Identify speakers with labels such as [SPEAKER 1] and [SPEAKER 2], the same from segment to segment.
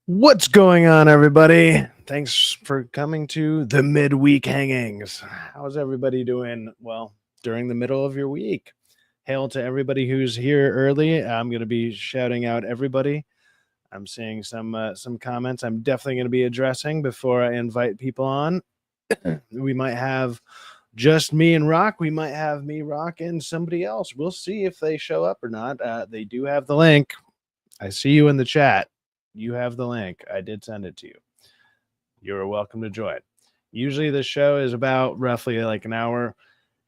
[SPEAKER 1] What's going on, everybody? Thanks for coming to the midweek hangings. How's everybody doing? Well, during the middle of your week. Hail to everybody who's here early. I'm going to be shouting out everybody. I'm seeing some comments I'm definitely going to be addressing before I invite people on. We might have just me and Rock. We might have me, Rock, and somebody else. We'll see if they show up or not. They do have the link. I see you in the chat. You have the link. I did send it to you. You're welcome to join. Usually the show is about roughly like an hour.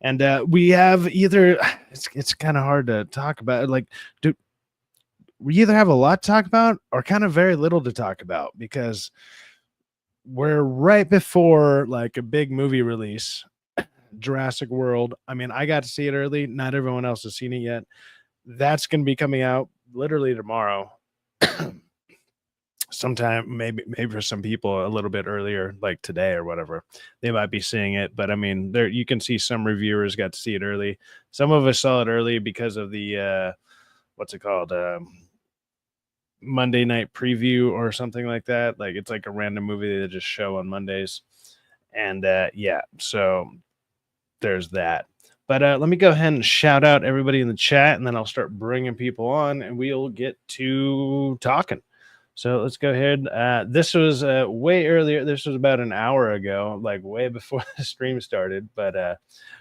[SPEAKER 1] And we have either it's kind of hard to talk about. Like, do we either have a lot to talk about or kind of very little to talk about because we're right before like a big movie release, Jurassic World. I mean, I got to see it early. Not everyone else has seen it yet. That's going to be coming out literally tomorrow. Sometime maybe for some people a little bit earlier, like today or whatever, they might be seeing it. But I mean, there you can see some reviewers got to see it early. Some of us saw it early because of the what's it called, Monday night preview or something like that. Like it's like a random movie they just show on Mondays. And yeah, so there's that. But let me go ahead and shout out everybody in the chat, and then I'll start bringing people on, and we'll get to talking. So let's go ahead. This was way earlier. This was about an hour ago, like way before the stream started. But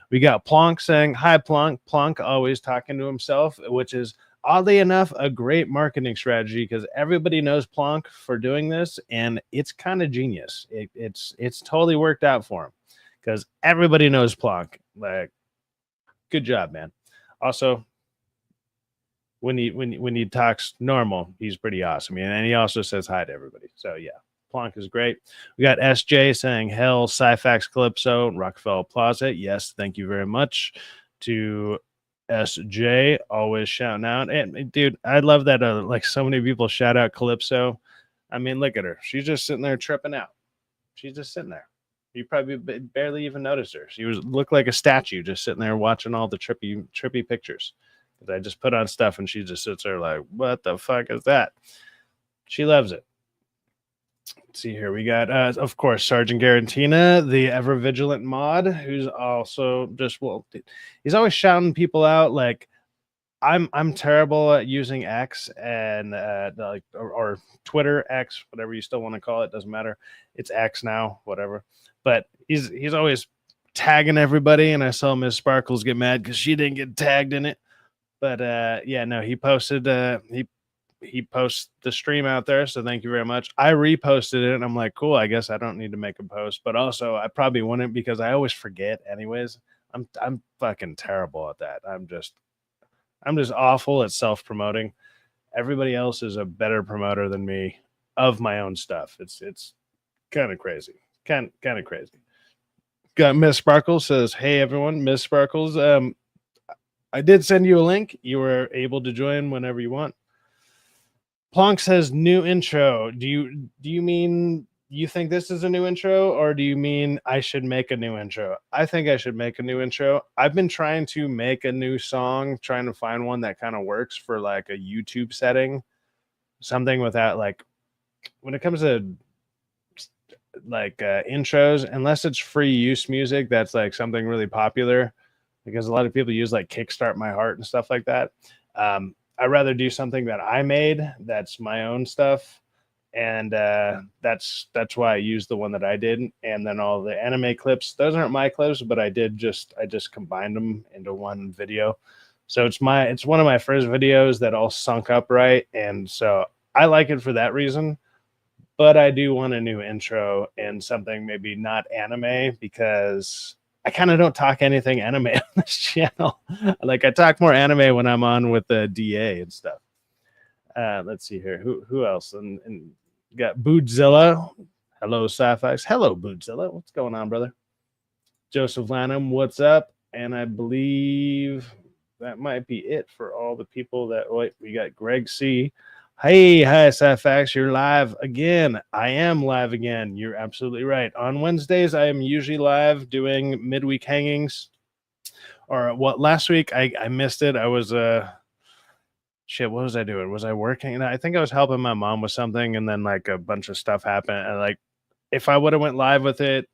[SPEAKER 1] we got Plonk saying, "Hi, Plonk." Plonk always talking to himself, which is oddly enough a great marketing strategy because everybody knows Plonk for doing this, and it's kind of genius. It's totally worked out for him because everybody knows Plonk. Like, good job, man. Also, when he talks normal, he's pretty awesome. And he also says hi to everybody. So yeah, Plonk is great. We got SJ saying hell, Syfaxx Calypso, Rockefeller Plaza. Yes, thank you very much to SJ, always shouting out. And dude, I love that like so many people shout out Calypso. I mean, look at her. She's just sitting there tripping out. She's just sitting there. You probably barely even noticed her. She was looked like a statue just sitting there watching all the trippy pictures. I just put on stuff and she just sits there like, what the fuck is that? She loves it. Let's see here. We got, of course, Sergeant Garantina, the ever vigilant mod, who's also just, well, he's always shouting people out like, I'm terrible at using X and like or Twitter X, whatever you still want to call it, doesn't matter. It's X now, whatever. But he's always tagging everybody, and I saw Miss Sparkles get mad because she didn't get tagged in it. But yeah, no, he posted he posts the stream out there, so thank you very much. I reposted it and I'm like, cool, I guess I don't need to make a post, but also I probably wouldn't because I always forget anyways. I'm fucking terrible at that. I'm just awful at self-promoting. Everybody else is a better promoter than me of my own stuff. It's kind of crazy. Kind of crazy. Got Miss Sparkles says, "Hey everyone, Miss Sparkles, I did send you a link. You were able to join whenever you want." Plonk says new intro. Do you mean you think this is a new intro, or do you mean I should make a new intro? I think I should make a new intro. I've been trying to make a new song, trying to find one that kind of works for like a YouTube setting. Something without like when it comes to like intros, unless it's free use music, that's like something really popular because a lot of people use like Kickstart My Heart and stuff like that. I'd rather do something that I made that's my own stuff, and that's why I used the one that I did. And then all the anime clips, those aren't my clips, but I just combined them into one video. So it's one of my first videos that all sunk up right, and so I like it for that reason. But I do want a new intro and something maybe not anime because I kind of don't talk anything anime on this channel. Like I talk more anime when I'm on with the DA and stuff. Let's see here. Who else? And got Bootzilla. Hello, Syfaxx. Hello, Bootzilla. What's going on, brother? Joseph Lanham, what's up? And I believe that might be it for all the people that wait. We got Greg C. Hey, hi, Syfaxx. You're live again. I am live again. You're absolutely right. On Wednesdays, I am usually live doing midweek hangings. Or what? Last week I missed it. I was shit, what was I doing? Was I working? And I think I was helping my mom with something, and then like a bunch of stuff happened. And like, if I would have went live with and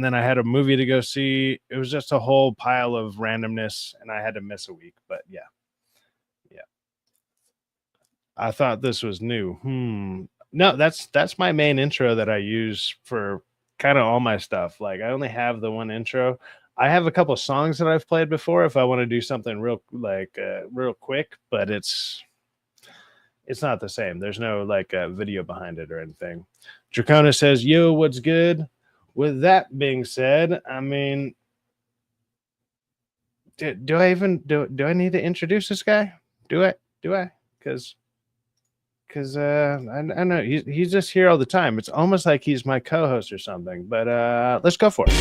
[SPEAKER 1] then I had a movie to go see, it was just a whole pile of randomness, and I had to miss a week. But yeah, I thought this was new. No, that's my main intro that I use for kind of all my stuff. Like, I only have the one intro. I have a couple of songs that I've played before if I want to do something real quick, but it's not the same. There's no like video behind it or anything. Dracona says, "Yo, what's good?" With that being said, I mean, do I even do I need to introduce this guy? Do I? Because I know he's just here all the time. It's almost like he's my co-host or something. But let's go for it.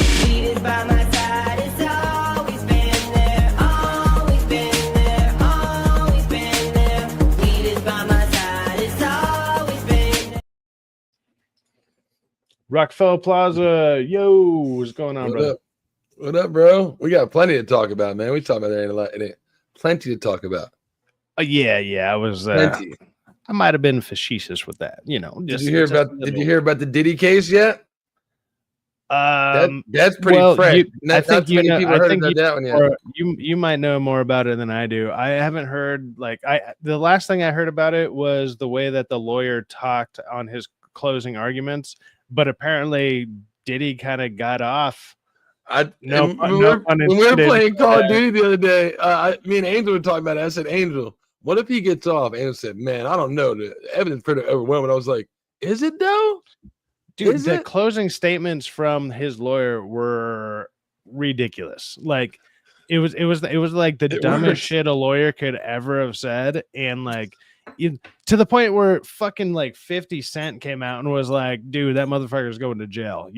[SPEAKER 1] Rockefeller Plaza, yo, what's going on, brother?
[SPEAKER 2] What up, bro? We got plenty to talk about, man. We talk about that a lot. Plenty to talk about.
[SPEAKER 1] Yeah. I was. I might have been facetious with that. You know,
[SPEAKER 2] did you hear about the Diddy case yet? That's pretty fresh.
[SPEAKER 1] I think you know. I think you might know more about it than I do. I haven't heard. The last thing I heard about it was the way that the lawyer talked on his closing arguments. But apparently, Diddy kind of got off.
[SPEAKER 2] When we were playing Call of Duty the other day, me and Angel were talking about it. I said, "Angel, what if he gets off?" Angel said, "Man, I don't know. The evidence pretty overwhelming." I was like, "Is it though?"
[SPEAKER 1] Dude, the closing statements from his lawyer were ridiculous. Like, it was like the dumbest shit a lawyer could ever have said, and like. To the point where fucking like 50 Cent came out and was like, dude, that motherfucker's going to jail.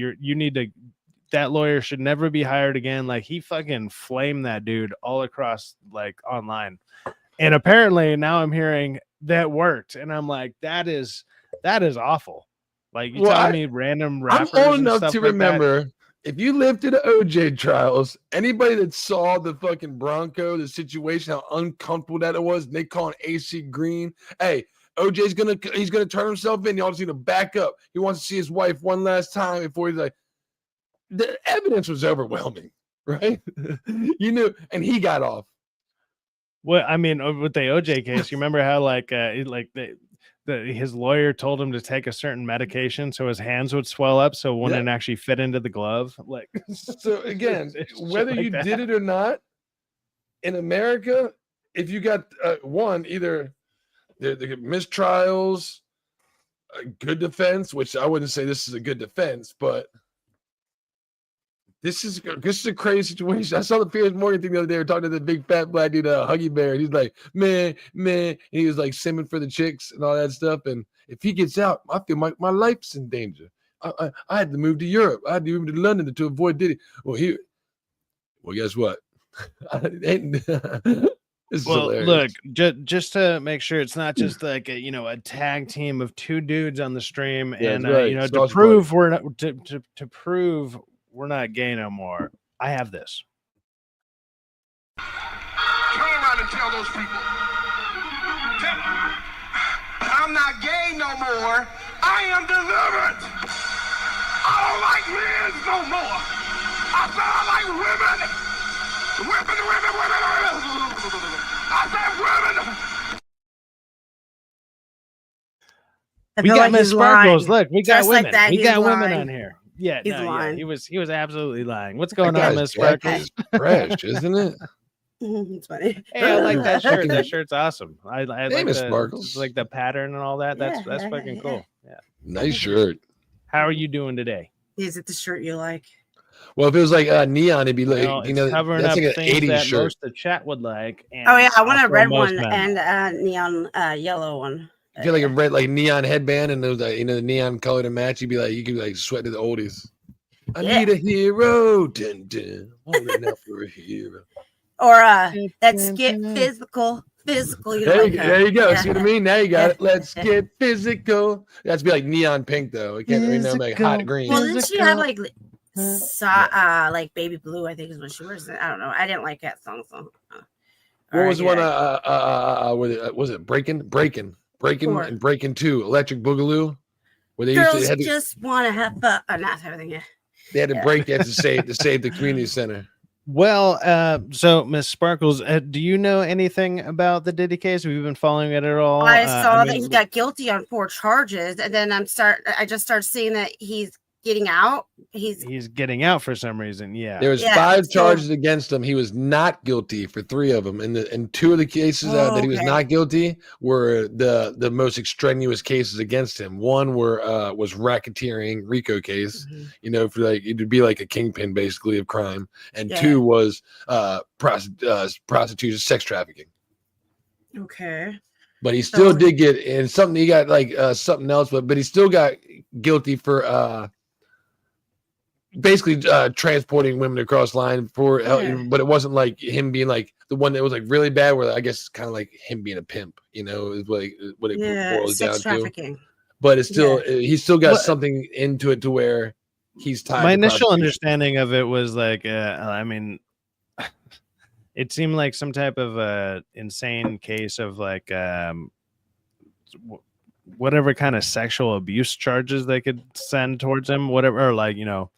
[SPEAKER 1] That lawyer should never be hired again. Like, he fucking flamed that dude all across like online. And apparently now I'm hearing that worked. And I'm like, that is awful. Like, you telling me random rappers.
[SPEAKER 2] I'm old enough to remember. If you lived through the OJ trials, anybody that saw the fucking Bronco, the situation, how uncomfortable that it was, they call it AC Green. Hey, OJ's he's gonna turn himself in. Y'all just need to back up. He wants to see his wife one last time before he's like. The evidence was overwhelming, right? You knew, and he got off.
[SPEAKER 1] Well, I mean, with the OJ case, you remember how his lawyer told him to take a certain medication so his hands would swell up so it wouldn't actually fit into the glove. Like,
[SPEAKER 2] so again, whether you did it or not, in America, if you got either the mistrials, a good defense, which I wouldn't say this is a good defense, but this is a crazy situation. I saw the Piers Morgan thing the other day. We're talking to the big fat black dude, Huggy Bear. He's like, man. And he was like simming for the chicks and all that stuff. And if he gets out, I feel my life's in danger. I had to move to Europe. I had to move to London to avoid Diddy. Well, guess what?
[SPEAKER 1] Look, just to make sure it's not just like a tag team of two dudes on the stream, and right. To prove we're not to prove. We're not gay no more. I have this.
[SPEAKER 3] Turn around and tell those people. I'm not gay no more. I am delivered. I don't like men no more. I said I like women. Women. I said women.
[SPEAKER 1] We got Miss Sparkles. Look, we got women.
[SPEAKER 4] Like
[SPEAKER 1] we got women on here. Yeah, he was absolutely lying. What's going on, Miss Sparkles?
[SPEAKER 2] Fresh, isn't it?
[SPEAKER 4] It's funny.
[SPEAKER 1] Hey, I like that shirt. That shirt's awesome. I like
[SPEAKER 2] Miss Sparkles.
[SPEAKER 1] Like the pattern and all that. That's fucking cool. Yeah.
[SPEAKER 2] Nice shirt.
[SPEAKER 1] How are you doing today?
[SPEAKER 4] Is it the shirt you like?
[SPEAKER 2] Well, if it was like neon, it'd be like
[SPEAKER 1] covering
[SPEAKER 2] that's
[SPEAKER 1] up
[SPEAKER 2] like an
[SPEAKER 1] things
[SPEAKER 2] 80s
[SPEAKER 1] that
[SPEAKER 2] shirt.
[SPEAKER 1] Most of the chat would like. And
[SPEAKER 4] I want a red one and a neon yellow one.
[SPEAKER 2] You feel like a red, like neon headband, and those, the neon color to match. You could be like sweat to the oldies. I need a hero, dun, dun. Holding out for a hero.
[SPEAKER 4] Or let's get physical.
[SPEAKER 2] There you go. Yeah. See what I mean? Now you got it. Let's get physical. It has to be like neon pink though. It can't like hot green.
[SPEAKER 4] Well, didn't she have like like baby blue? I think is what she wears. I don't know. I didn't like that song.
[SPEAKER 2] What was the one?
[SPEAKER 4] Alright,
[SPEAKER 2] Was it Breaking,
[SPEAKER 4] Four.
[SPEAKER 2] and Breaking 2, Electric Boogaloo, where they
[SPEAKER 4] Girls
[SPEAKER 2] had to,
[SPEAKER 4] just want to have fun. Not everything. Yeah.
[SPEAKER 2] they had to break that to save the community center.
[SPEAKER 1] Well, so Miss Sparkles, do you know anything about the Diddy case? Have you been following it at all?
[SPEAKER 4] I saw that he got guilty on 4 charges, and then I just started seeing that he's getting out.
[SPEAKER 1] He's getting out for some reason. Yeah.
[SPEAKER 2] There was
[SPEAKER 4] Yeah,
[SPEAKER 2] 5
[SPEAKER 4] so-
[SPEAKER 2] charges against him. He was not guilty for 3 of them, and 2 of the cases that he was
[SPEAKER 4] okay.
[SPEAKER 2] not guilty were the most extraneous cases against him. One was racketeering, RICO case.
[SPEAKER 4] Mhm.
[SPEAKER 2] You know, for like it'd be like a kingpin basically of crime, and
[SPEAKER 4] Yeah.
[SPEAKER 2] 2 was prostitution, sex trafficking.
[SPEAKER 4] Okay.
[SPEAKER 2] But he still
[SPEAKER 4] So-
[SPEAKER 2] did get in something. He got like something else, but he still got guilty for basically transporting women across line for
[SPEAKER 4] Yeah.
[SPEAKER 2] but it wasn't like him being like the one that was like really bad, where I guess kind of like him being a pimp, you know, is what it
[SPEAKER 4] Yeah,
[SPEAKER 2] boils down
[SPEAKER 4] sex
[SPEAKER 2] to.
[SPEAKER 4] trafficking.
[SPEAKER 2] But it's still he's still got
[SPEAKER 1] What-
[SPEAKER 2] something into it to where he's tied.
[SPEAKER 1] My
[SPEAKER 2] to
[SPEAKER 1] initial
[SPEAKER 2] prostitution.
[SPEAKER 1] understanding of it was like, I mean, it seemed like some type of insane case of like whatever kind of sexual abuse charges they could send towards him, whatever, or like, you know,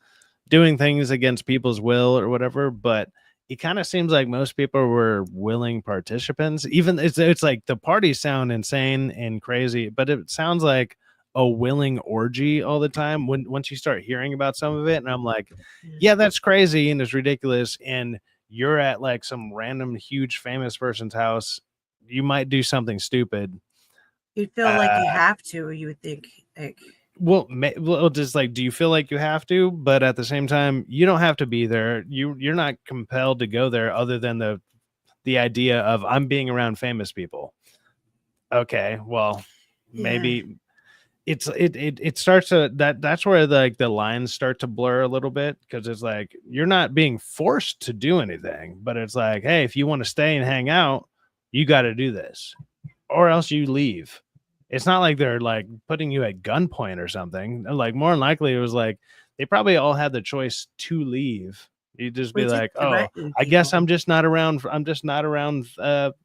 [SPEAKER 1] doing things against people's will or whatever. But it kind of seems like most people were willing participants. Even it's like the parties sound insane and crazy, but it sounds like a willing orgy all the time once you start hearing about some of it. And I'm like, yeah, that's crazy and it's ridiculous. And you're at like some random huge famous person's house, you might do something stupid.
[SPEAKER 4] You'd feel like you have to. You would think like.
[SPEAKER 1] Well, just like, do you feel like you have to? But at the same time, you don't have to be there. You're not compelled to go there, other than the idea of I'm being around famous people. Okay, well, maybe it starts to that's where the lines start to blur a little bit, because it's like you're not being forced to do anything, but it's like, hey, if you want to stay and hang out, you got to do this, or else you leave. It's not like they're like putting you at gunpoint or something. Like, more than likely, it was like they probably all had the choice to leave. You'd just be like, oh, I guess I'm just not around. I'm just not around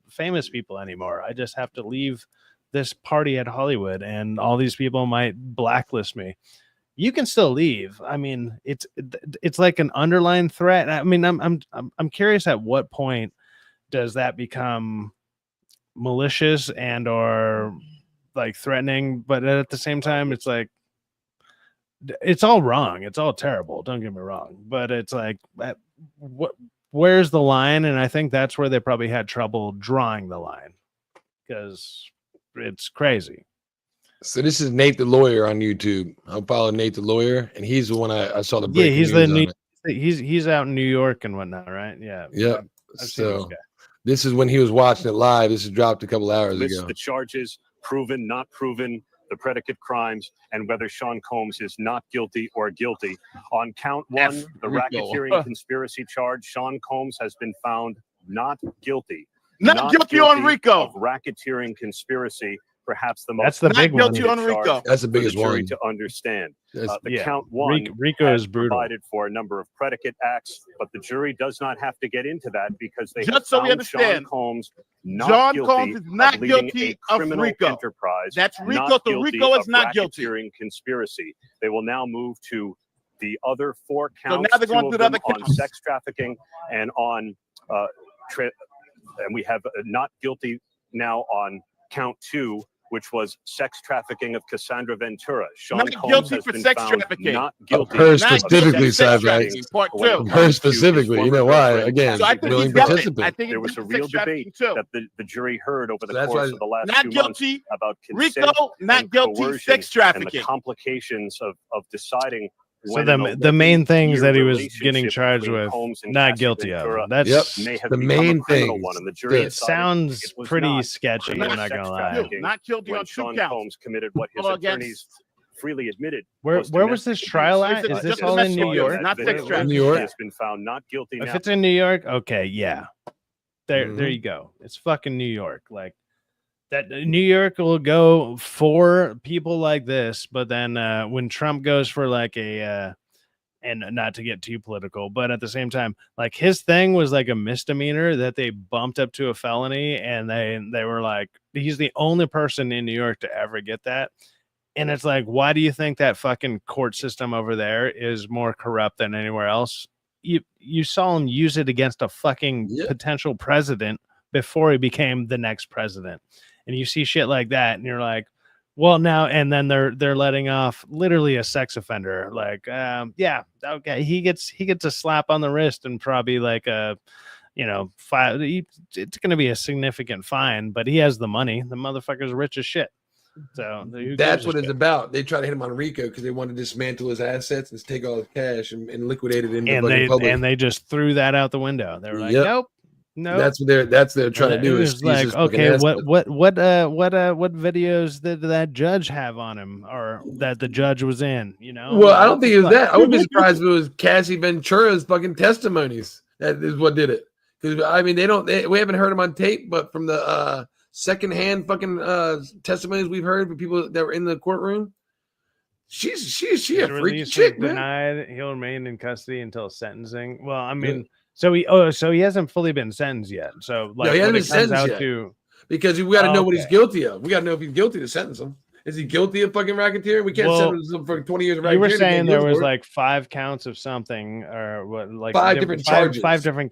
[SPEAKER 1] famous people anymore. I just have to leave this party at Hollywood, and all these people might blacklist me. You can still leave. I mean, it's like an underlying threat. I mean, I'm curious, at what point does that become malicious and or like threatening? But at the same time, it's like it's all wrong, it's all terrible, don't get me wrong, but it's like where's the line? And I think that's where they probably had trouble drawing the line, because it's crazy.
[SPEAKER 2] So this is Nate the Lawyer on YouTube. I'll follow Nate the Lawyer, and he's the one I saw the
[SPEAKER 1] Yeah,
[SPEAKER 2] breaking
[SPEAKER 1] he's
[SPEAKER 2] news
[SPEAKER 1] the
[SPEAKER 2] on
[SPEAKER 1] new
[SPEAKER 2] it.
[SPEAKER 1] he's out in New York and whatnot, right? Yeah.
[SPEAKER 2] Yeah.
[SPEAKER 1] I've seen this
[SPEAKER 2] So
[SPEAKER 1] guy.
[SPEAKER 2] this is when he was watching it live. This is dropped a couple hours
[SPEAKER 5] List
[SPEAKER 2] ago.
[SPEAKER 5] the charges, proven, not proven, the predicate crimes, and whether Sean Combs is not guilty or guilty. On count 1, the
[SPEAKER 2] Rico.
[SPEAKER 5] racketeering conspiracy charge, Sean Combs has been found not guilty.
[SPEAKER 6] Not guilty on Rico.
[SPEAKER 5] Of racketeering conspiracy, perhaps the
[SPEAKER 1] That's
[SPEAKER 5] most
[SPEAKER 1] the big one.
[SPEAKER 6] guilty on Rico.
[SPEAKER 2] That's the
[SPEAKER 5] for
[SPEAKER 2] biggest
[SPEAKER 5] the jury
[SPEAKER 2] one.
[SPEAKER 5] to understand.
[SPEAKER 2] That's-
[SPEAKER 5] The
[SPEAKER 1] yeah.
[SPEAKER 5] count 1
[SPEAKER 1] Rico
[SPEAKER 5] has
[SPEAKER 1] is brutal.
[SPEAKER 5] provided for a number of predicate acts, but the jury does not have to get into that, because they
[SPEAKER 6] Just
[SPEAKER 5] have
[SPEAKER 6] so we
[SPEAKER 5] found
[SPEAKER 6] understand,
[SPEAKER 5] Sean Combs not
[SPEAKER 6] John
[SPEAKER 5] guilty
[SPEAKER 6] Combs is not
[SPEAKER 5] of leading
[SPEAKER 6] guilty
[SPEAKER 5] a
[SPEAKER 6] of
[SPEAKER 5] criminal
[SPEAKER 6] Rico.
[SPEAKER 5] enterprise.
[SPEAKER 6] That's Rico,
[SPEAKER 5] not
[SPEAKER 6] so
[SPEAKER 5] guilty
[SPEAKER 6] Rico is
[SPEAKER 5] of
[SPEAKER 6] not guilty.
[SPEAKER 5] racketeering conspiracy. They will now move to the other 4
[SPEAKER 6] So
[SPEAKER 5] counts.
[SPEAKER 6] now they're going
[SPEAKER 5] 2
[SPEAKER 6] to
[SPEAKER 5] of
[SPEAKER 6] the other
[SPEAKER 5] them on
[SPEAKER 6] counts.
[SPEAKER 5] sex trafficking and on and we have not guilty now on count 2, which was sex trafficking of Cassandra Ventura. Sean
[SPEAKER 6] Not
[SPEAKER 5] Combs
[SPEAKER 6] guilty
[SPEAKER 5] has
[SPEAKER 6] for
[SPEAKER 5] been
[SPEAKER 6] sex
[SPEAKER 5] found
[SPEAKER 6] trafficking.
[SPEAKER 5] not guilty.
[SPEAKER 2] her
[SPEAKER 5] of
[SPEAKER 2] specifically,
[SPEAKER 5] sex
[SPEAKER 2] Syfaxx.
[SPEAKER 5] trafficking
[SPEAKER 6] Part
[SPEAKER 5] when it
[SPEAKER 6] 2.
[SPEAKER 5] comes
[SPEAKER 2] Her
[SPEAKER 5] to
[SPEAKER 2] specifically,
[SPEAKER 5] his
[SPEAKER 2] you know
[SPEAKER 5] former
[SPEAKER 2] why?
[SPEAKER 5] girlfriend,
[SPEAKER 2] Again,
[SPEAKER 6] So I
[SPEAKER 5] Cassie
[SPEAKER 6] think
[SPEAKER 2] willing
[SPEAKER 6] he's got it.
[SPEAKER 2] participant.
[SPEAKER 6] I think
[SPEAKER 5] There
[SPEAKER 6] it's
[SPEAKER 5] was a
[SPEAKER 6] sex
[SPEAKER 5] real
[SPEAKER 6] trafficking
[SPEAKER 5] debate
[SPEAKER 6] too.
[SPEAKER 5] that the jury heard over the
[SPEAKER 2] So that's
[SPEAKER 5] course
[SPEAKER 2] why-
[SPEAKER 5] of the last
[SPEAKER 6] Not
[SPEAKER 5] 2 months
[SPEAKER 6] guilty.
[SPEAKER 5] about consent
[SPEAKER 6] Rico, not
[SPEAKER 5] and
[SPEAKER 6] guilty.
[SPEAKER 5] coercion
[SPEAKER 6] Sex
[SPEAKER 5] and
[SPEAKER 6] trafficking.
[SPEAKER 5] the complications of deciding.
[SPEAKER 1] So
[SPEAKER 5] when an
[SPEAKER 1] the main
[SPEAKER 5] 11-year
[SPEAKER 1] things that he was getting
[SPEAKER 5] relationship
[SPEAKER 1] charged
[SPEAKER 5] between
[SPEAKER 1] with,
[SPEAKER 5] Combs and
[SPEAKER 1] not
[SPEAKER 5] Cassie
[SPEAKER 1] guilty
[SPEAKER 5] Ventura
[SPEAKER 1] of. That's
[SPEAKER 2] Yep.
[SPEAKER 5] may have
[SPEAKER 2] The
[SPEAKER 5] become
[SPEAKER 2] main
[SPEAKER 5] a criminal
[SPEAKER 2] things.
[SPEAKER 5] one, and the jury
[SPEAKER 2] It
[SPEAKER 5] decided
[SPEAKER 1] sounds
[SPEAKER 5] it was
[SPEAKER 1] pretty
[SPEAKER 5] not
[SPEAKER 1] sketchy.
[SPEAKER 5] criminal
[SPEAKER 1] I'm not
[SPEAKER 5] sex
[SPEAKER 1] gonna lie.
[SPEAKER 5] trafficking
[SPEAKER 6] Not guilty
[SPEAKER 5] when
[SPEAKER 6] on 2
[SPEAKER 5] Sean
[SPEAKER 6] counts.
[SPEAKER 5] Combs committed what his
[SPEAKER 6] All
[SPEAKER 5] attorneys
[SPEAKER 6] against.
[SPEAKER 5] freely admitted.
[SPEAKER 1] Where
[SPEAKER 5] was
[SPEAKER 1] was this
[SPEAKER 5] domestic
[SPEAKER 1] trial
[SPEAKER 5] abuse.
[SPEAKER 1] at? Is
[SPEAKER 6] It's
[SPEAKER 1] this
[SPEAKER 6] just
[SPEAKER 1] all in
[SPEAKER 6] domestic
[SPEAKER 1] New
[SPEAKER 6] abuse,
[SPEAKER 1] York?
[SPEAKER 6] not sex
[SPEAKER 5] Venezuela
[SPEAKER 6] trafficking.
[SPEAKER 2] New York?
[SPEAKER 5] He has been found not guilty
[SPEAKER 1] If
[SPEAKER 5] now.
[SPEAKER 1] it's in New York, okay, yeah. There
[SPEAKER 2] Mhm.
[SPEAKER 1] you go. It's fucking New York. Like that, New York will go for people like this, but then when Trump goes for like a and not to get too political, but at the same time, like his thing was like a misdemeanor that they bumped up to a felony, and they were like, he's the only person in New York to ever get that. And it's like, why do you think that fucking court system over there is more corrupt than anywhere else? You saw him use it against a fucking potential president before he became the next president. And you see shit like that, and you're like, well, now, and then they're letting off literally a sex offender. Like, yeah, okay, he gets a slap on the wrist and probably like a, it's going to be a significant fine, but he has the money. The motherfucker's rich as shit. So
[SPEAKER 2] that's what it's about. They try to hit him on RICO because they want to dismantle his assets and take all his cash and liquidate it in the public.
[SPEAKER 1] And they just threw that out the window. They were like, nope. No,
[SPEAKER 2] that's what they're trying to do.
[SPEAKER 1] Is like, okay, what videos did that judge have on him, or that the judge was in?
[SPEAKER 2] Well, I don't think it was that. I would be surprised if it was Cassie Ventura's fucking testimonies. That is what did it. Because I mean, we haven't heard him on tape, but from the secondhand fucking testimonies we've heard from people that were in the courtroom, she a freaky chick, man.
[SPEAKER 1] Denied he'll remain in custody until sentencing. Well, I mean. So he hasn't fully been sentenced yet. So like,
[SPEAKER 2] no, he hasn't been sentenced yet. Because we got to know what he's guilty of. We got to know if he's guilty to sentence him. Is he guilty of fucking racketeering? We can't sentence him for 20 years of racketeering.
[SPEAKER 1] You were saying there was like 5 counts of something, or what? Like
[SPEAKER 2] 5 different charges.
[SPEAKER 1] 5 different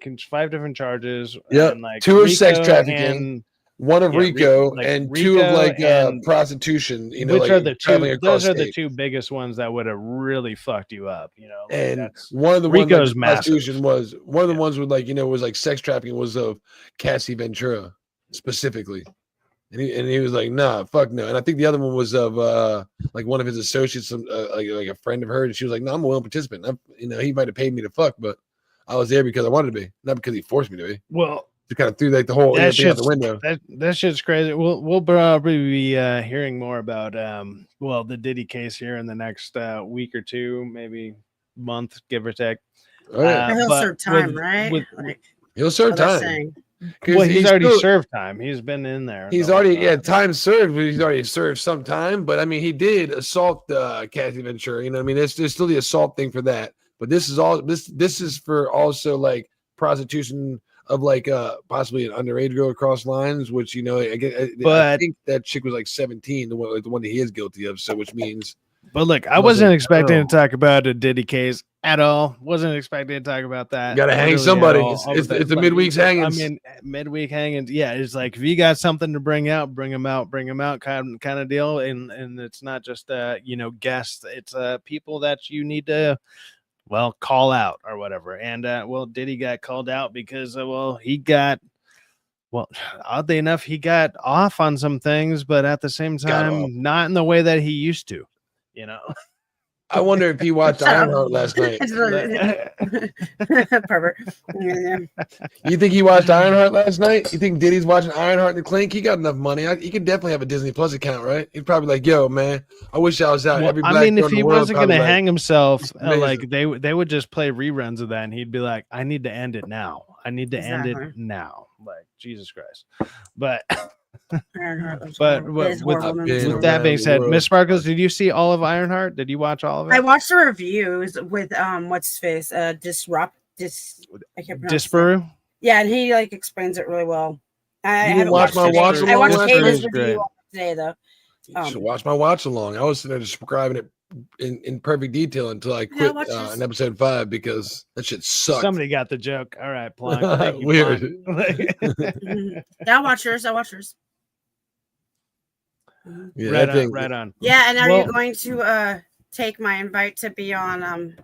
[SPEAKER 1] charges.
[SPEAKER 2] Yeah,
[SPEAKER 1] like
[SPEAKER 2] 2 of sex trafficking. 1 of RICO, and
[SPEAKER 1] RICO
[SPEAKER 2] 2 of like prostitution.
[SPEAKER 1] Which like are the 2? Those are the 2 biggest ones that would have really fucked you up. Like
[SPEAKER 2] and one of the
[SPEAKER 1] RICO's
[SPEAKER 2] ones like prostitution was one of the ones with like was like sex trafficking was of Cassie Ventura specifically, and he was like, nah, fuck no. And I think the other one was of like one of his associates, like a friend of hers, and she was like, no, I'm a willing participant. He might have paid me to fuck, but I was there because I wanted to be, not because he forced me to be.
[SPEAKER 1] Well.
[SPEAKER 2] Kind of threw like the whole thing out the window.
[SPEAKER 1] That shit's crazy. We'll probably be hearing more about the Diddy case here in the next week or 2, maybe month, give or take.
[SPEAKER 2] Oh, yeah.
[SPEAKER 4] He'll serve time, right?
[SPEAKER 2] He'll serve time.
[SPEAKER 1] Well, he's already served time. He's been in there.
[SPEAKER 2] He's already time served. But he's already served some time. But I mean, he did assault Cassie Ventura. I mean, there's still the assault thing for that. But this is all this is for also like prostitution of like possibly an underage girl across lines, which I think that chick was like 17, the one that he is guilty of. So which means.
[SPEAKER 1] But look, I wasn't expecting to talk about a Diddy case at all. Wasn't expecting to talk about that.
[SPEAKER 2] Got to hang somebody. It's the midweek's hangings.
[SPEAKER 1] I mean, midweek hangings. Yeah, it's like if you got something to bring out, bring them out, kind of deal. And it's not just guests. It's people that you need to. Well, call out or whatever. And Diddy got called out because oddly enough, he got off on some things, but at the same time, not in the way that he used to,
[SPEAKER 2] I wonder if he watched Ironheart last night.
[SPEAKER 4] Pervert.
[SPEAKER 2] You think he watched Ironheart last night? You think Diddy's watching Ironheart and Clink? He got enough money. He could definitely have a Disney Plus account, right? He'd probably like, yo, man, I wish I was out.
[SPEAKER 1] Well,
[SPEAKER 2] every black
[SPEAKER 1] I mean, if he wasn't going to
[SPEAKER 2] like,
[SPEAKER 1] hang himself, like they would just play reruns of that, and he'd be like, I need to end it now. I need to end it now. Like, Jesus Christ. But... But with that being said, Miss Sparkles, did you see all of Ironheart? Did you watch all of it?
[SPEAKER 4] I watched the reviews with what's his face, I can't pronounce it. Yeah, and he like explains it really well. I haven't watched my watch along. I watched Kayla's review today though.
[SPEAKER 2] You should watch my watch along. I was sitting there describing it in perfect detail until I quit in episode 5 because that shit sucked.
[SPEAKER 1] Somebody got the joke. All right, Plonk.
[SPEAKER 2] Weird.
[SPEAKER 4] Yeah, I'll watch yours.
[SPEAKER 2] Yeah,
[SPEAKER 1] right on.
[SPEAKER 4] Yeah, and are you going to take my invite to be on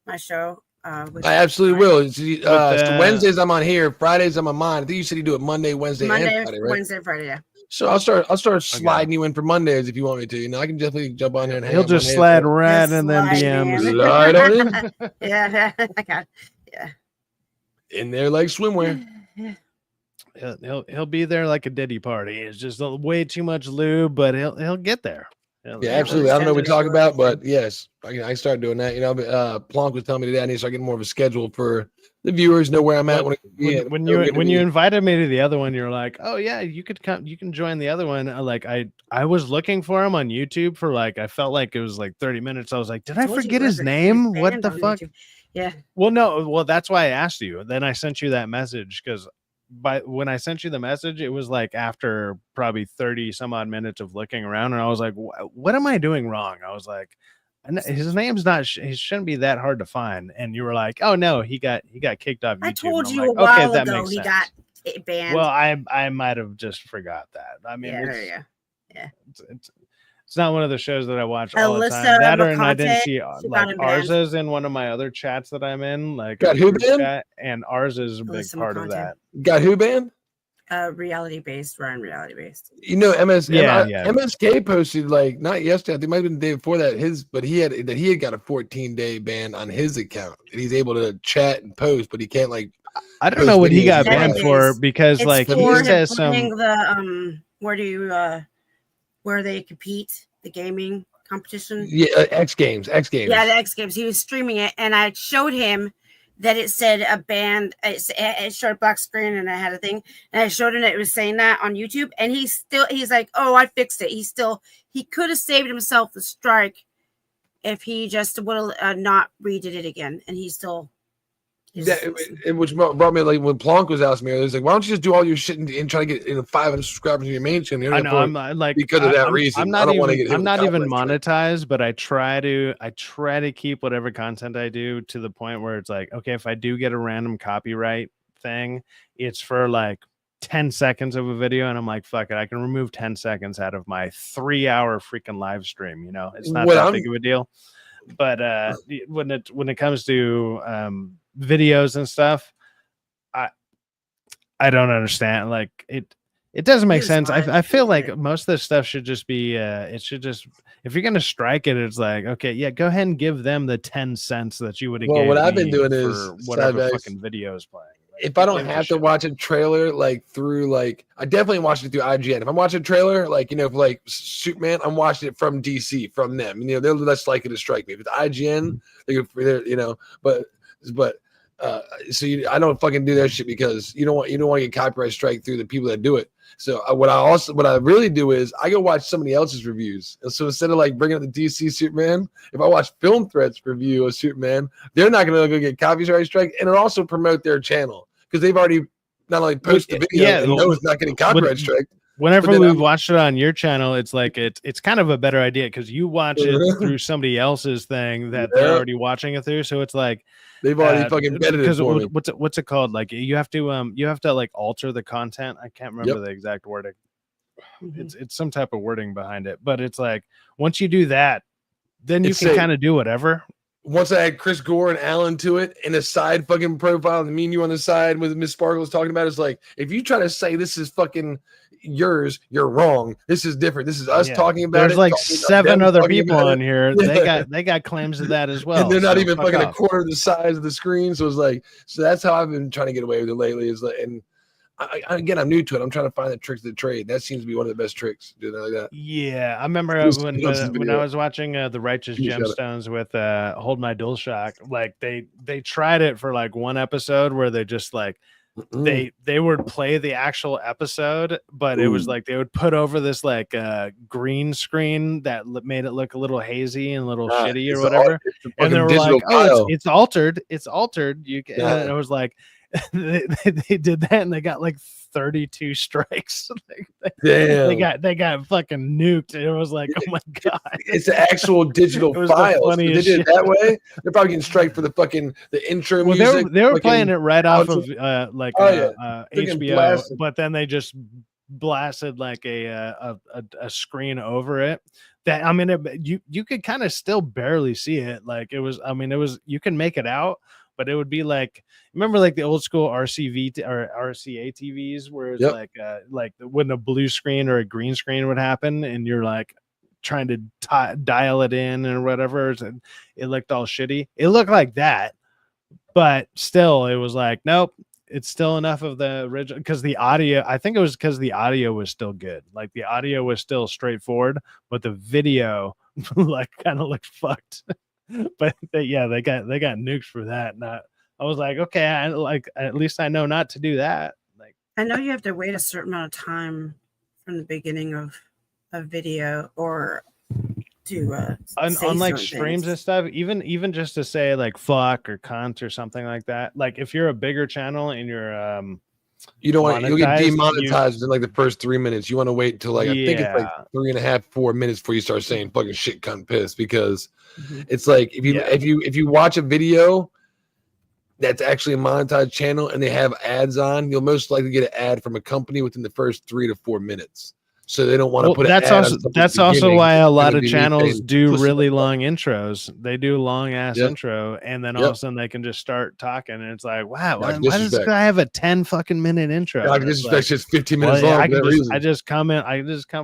[SPEAKER 4] my show?
[SPEAKER 2] I absolutely will. So Wednesdays I'm on here. Fridays I'm on mine. I think you said you do it Monday, Wednesday, and Friday, right?
[SPEAKER 4] Wednesday, Friday, yeah.
[SPEAKER 2] So I'll start sliding you in for Mondays if you want me to. I can definitely jump on here and hang.
[SPEAKER 1] He'll just slide right in them DMs.
[SPEAKER 2] Slide on in.
[SPEAKER 4] Yeah, I got. Yeah.
[SPEAKER 2] In there like swimwear.
[SPEAKER 1] He'll be there like a Diddy party. It's just way too much lube, but he'll get there.
[SPEAKER 2] Yeah, absolutely. I don't know what we're talking about, but yes, I started doing that. You know, Plonk was telling me today I need to start getting more of a schedule for the viewers, know where I'm at.
[SPEAKER 1] When you invited me to the other one, you're like, oh yeah, you could come, you can join the other one. Like I was looking for him on YouTube for like, I felt like it was like 30 minutes. I was like, did I forget his name? What the fuck?
[SPEAKER 4] YouTube. Yeah.
[SPEAKER 1] Well, that's why I asked you. Then I sent you that message because when I sent you the message, it was like after probably 30 some odd minutes of looking around, and I was like, what am I doing wrong? I was like, his name's not, he shouldn't be that hard to find. And you were like, oh no, he got kicked off YouTube.
[SPEAKER 4] I told you a while ago he got banned.
[SPEAKER 1] Well, I might have just forgot that. I mean,
[SPEAKER 4] yeah.
[SPEAKER 1] It's not one of the shows that I watch all the time. That or and I didn't see like ours is in one of my other chats that I'm in. Like
[SPEAKER 2] got who banned?
[SPEAKER 1] And ours is a big part of that.
[SPEAKER 2] Got who banned?
[SPEAKER 4] Reality based, reality based.
[SPEAKER 2] You know, MSK posted like not yesterday. I think it might have been the day before that. But he had got a 14-day ban on his account. And he's able to chat and post, but he can't like.
[SPEAKER 1] I don't know what he got banned for because it's like he says some
[SPEAKER 4] where they compete, the gaming competition.
[SPEAKER 2] Yeah, X Games.
[SPEAKER 4] Yeah, the X Games. He was streaming it, and I showed him that it said a band. It showed a black screen, and I had a thing, and I showed him that it was saying that on YouTube, and he's like, "Oh, I fixed it." He could have saved himself the strike if he just would have not redid it again, and he still.
[SPEAKER 2] Which brought me like when Plonk was asking me, I was like, "Why don't you just do all your shit and try to get 500 subscribers in your main channel?"
[SPEAKER 1] I know, I'm like because of that reason. I'm not even monetized, but I try to keep whatever content I do to the point where it's like, okay, if I do get a random copyright thing, it's for like 10 seconds of a video, and I'm like, fuck it, I can remove 10 seconds out of my 3-hour freaking live stream. You know, it's not that big of a deal. But when it comes to videos and stuff, I don't understand. Like it doesn't make sense. I feel like most of this stuff should just be it should just, if you're gonna strike it, it's like, okay, yeah, go ahead and give them the 10 cents that you would have given.
[SPEAKER 2] What I've been doing is
[SPEAKER 1] whatever fucking video is playing.
[SPEAKER 2] If I don't have to watch a trailer like through like I definitely watch it through IGN. If I'm watching a trailer like for like Superman, I'm watching it from DC, from them. You know, they're less likely to strike me. If it's IGN, they're I don't fucking do that shit because you don't want to get copyright strike through the people that do it. So what I really do is I go watch somebody else's reviews. And so instead of like bringing up the DC Superman, if I watch Film Threats review of Superman, they're not going to go get copyright strike, and it'll also promote their channel because they've already not only posted the video and know it's not getting copyright strike.
[SPEAKER 1] Whenever we've watched it on your channel, it's like it's kind of a better idea because you watch it through somebody else's thing that they're already watching it through. So it's like
[SPEAKER 2] they've already fucking vetted it for me.
[SPEAKER 1] What's it called? Like you have to like alter the content. I can't remember the exact wording. It's some type of wording behind it, but it's like once you do that, then you can kind of do whatever.
[SPEAKER 2] Once I had Chris Gore and Alan to it in a side fucking profile, and me and you on the side with Miss Sparkle was talking about, it's like, if you try to say this is fucking yours, you're wrong. This is different. This is us talking about
[SPEAKER 1] There's like 7 other people on here. They got claims of that as well.
[SPEAKER 2] And they're not even fucking a quarter of the size of the screen. So it's like, so that's how I've been trying to get away with it lately. Is like, and again, I'm new to it. I'm trying to find the tricks of the trade. That seems to be one of the best tricks. Doing like that.
[SPEAKER 1] Yeah, I remember when I was watching the Righteous Gemstones with Hold My DualShock. Like they tried it for like one episode where they just like they would play the actual episode, but it was like they would put over this like green screen that made it look a little hazy and a little shitty or whatever. And they were like, "Oh, it's altered. It's altered." You can, and it was like. They did that and they got like 32 strikes. They got fucking nuked. It was like, oh my god,
[SPEAKER 2] it's an actual digital file. So they did it that way. They're probably getting strike for the intro music.
[SPEAKER 1] They were playing it right off of HBO, but then they just blasted like a screen over it. That I mean, you could kind of still barely see it. Like it was you can make it out. But it would be like, remember like the old school RCV or RCA TVs where it's like when a blue screen or a green screen would happen and you're like trying to dial it in or whatever, and it looked all shitty. It looked like that, but still it was like, nope, it's still enough of the original because the audio. I think it was because the audio was still good. Like the audio was still straightforward, but the video like kind of looked fucked. But they got nukes for that. And I was like, okay, at least I know not to do that. Like
[SPEAKER 4] I know you have to wait a certain amount of time from the beginning of a video or to
[SPEAKER 1] on like streams and stuff, even just to say like fuck or cunt or something like that. Like if you're a bigger channel and you're
[SPEAKER 2] you don't want you'll get demonetized in like the first 3 minutes. You want to wait till like I think it's like 3.5, 4 minutes before you start saying fucking shit, cunt, piss, because it's like if you watch a video that's actually a monetized channel and they have ads on, you'll most likely get an ad from a company within the first 3 to 4 minutes. So they don't want to put
[SPEAKER 1] that's also why a lot of channels do really long intros. They do long ass intro, and then all of a sudden they can just start talking, and it's like, wow, why does this guy have a 10 fucking minute intro?
[SPEAKER 2] Like disrespect's just 15 minutes long.
[SPEAKER 1] I just come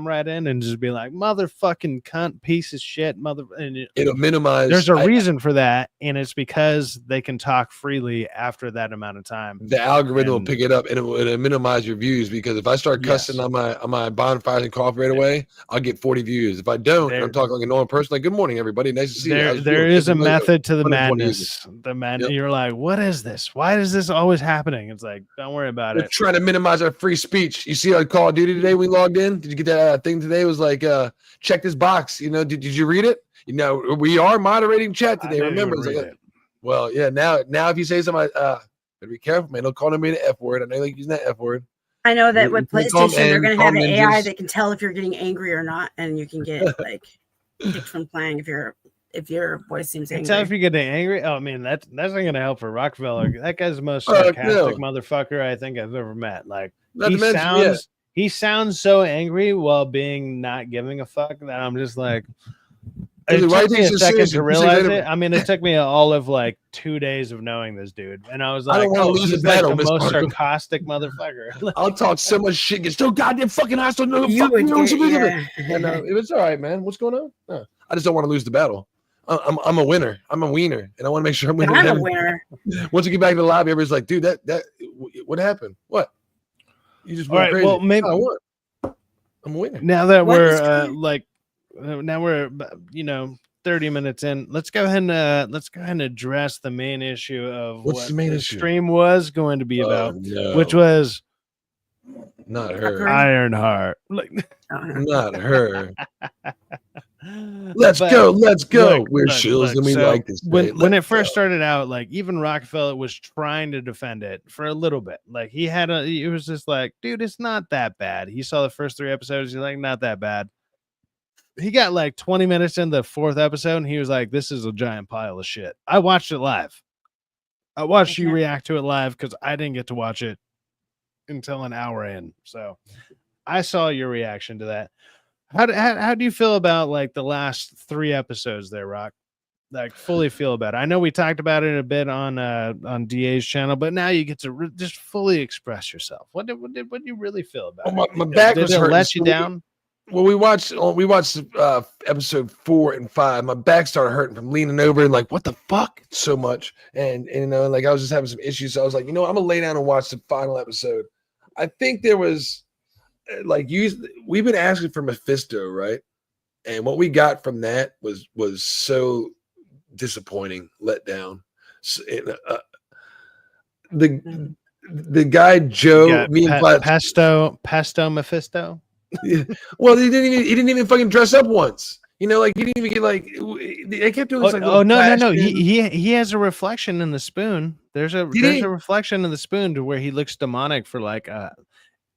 [SPEAKER 1] right in and just be like, motherfucking cunt, piece of shit, and
[SPEAKER 2] it'll minimize.
[SPEAKER 1] There's a reason for that, and it's because they can talk freely after that amount of time.
[SPEAKER 2] The algorithm will pick it up, and it'll minimize your views, because if I start cussing on my bonfire and coffee right away, I'll get 40 views. If I don't, I'm talking like a normal person, like, good morning, everybody. Nice to see you.
[SPEAKER 1] There is a method to the madness. You're like, what is this? Why is this always happening? It's like, don't worry about it.
[SPEAKER 2] We're trying to minimize our free speech. You see on Call of Duty today, we logged in. Did you get that thing today? It was like, check this box. You know, did you read it? You know, we are moderating chat today. Remember, well, yeah. Now, if you say something, better be careful, man. Don't call me the F word. I know you like using that F word.
[SPEAKER 4] I know that with PlayStation, they're going to have an AI that can tell if you're getting angry or not, and you can get like kicked from playing if your voice seems angry.
[SPEAKER 1] Tell if you're getting angry. Oh man, that's not going to help for Rockefeller. That guy's the most sarcastic motherfucker I think I've ever met. Like he sounds so angry while being not giving a fuck that I'm just like. It took me a second to realize it. I mean, it took me all of like 2 days of knowing this dude, and I was like,
[SPEAKER 2] I don't want to lose the battle,
[SPEAKER 1] the most sarcastic motherfucker.
[SPEAKER 2] I'll talk so much shit, get so goddamn fucking hostile. No, it was all right, man. What's going on? I just don't want to lose the battle. I'm a winner. I'm a wiener, and I want to make sure I'm winning.
[SPEAKER 4] I'm a winner.
[SPEAKER 2] Once you get back to the lobby, everybody's like, dude, that what happened? What? You just went crazy. Well, maybe I'm a winner.
[SPEAKER 1] Now that we're now we're 30 minutes in. Let's go ahead and address the main issue of
[SPEAKER 2] what the main issue
[SPEAKER 1] stream was going to be about, which was
[SPEAKER 2] not her.
[SPEAKER 1] Ironheart.
[SPEAKER 2] Not her. Let's go. We're shills and we like this.
[SPEAKER 1] When it first started out, like even Rockefeller was trying to defend it for a little bit. Like he was just like, dude, it's not that bad. He saw the first 3 episodes. He's like, not that bad. He got like 20 minutes in the 4th episode, and he was like, this is a giant pile of shit. I watched it live. I watched you react to it live because I didn't get to watch it until an hour in. So I saw your reaction to that. How do you feel about like the last 3 episodes there, Rock? Like fully feel about it. I know we talked about it a bit on DA's channel, but now you get to just fully express yourself. What do you really feel about it?
[SPEAKER 2] My back
[SPEAKER 1] did
[SPEAKER 2] was
[SPEAKER 1] it
[SPEAKER 2] hurting.
[SPEAKER 1] let you down?
[SPEAKER 2] Well, we watched episode 4 and 5. My back started hurting from leaning over and like, what the fuck, so much. And like I was just having some issues. So I was like, I'm gonna lay down and watch the final episode. I think there was we've been asking for Mephisto, right? And what we got from that was so disappointing, let down. So, the guy Joe,
[SPEAKER 1] Pesto Mephisto.
[SPEAKER 2] Yeah. Well, he didn't even fucking dress up once. He didn't even get like. They kept doing.
[SPEAKER 1] No. He has a reflection in the spoon. There's a reflection in the spoon to where he looks demonic for like.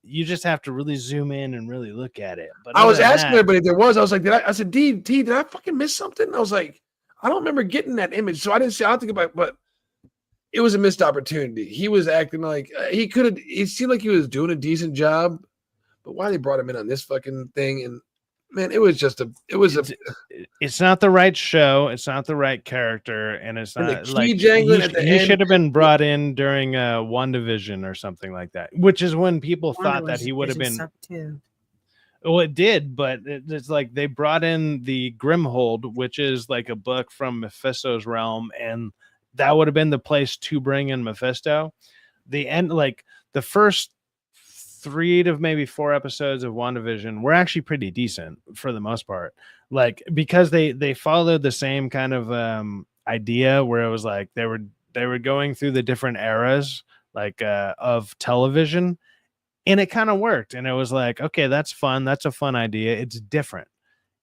[SPEAKER 1] You just have to really zoom in and really look at it. But
[SPEAKER 2] I was asking everybody if there was. I was like, I said, D, did I fucking miss something? I was like, I don't remember getting that image, so I didn't say. I'll think about it, but it was a missed opportunity. He was acting like he could have. It seemed like he was doing a decent job. But why they brought him in on this fucking thing, and man,
[SPEAKER 1] it's not the right show, it's not the right character, and it's not like he should have been brought in during WandaVision or something like that, which is when people thought that he would have been. Well, it did, but it's like they brought in the Grimhold, which is like a book from Mephisto's realm, and that would have been the place to bring in Mephisto. the end, like the first 3 to maybe 4 episodes of WandaVision were actually pretty decent for the most part. Like, because they followed the same kind of idea where it was like they were going through the different eras like of television, and it kind of worked. And it was like, okay, that's fun. That's a fun idea. It's different.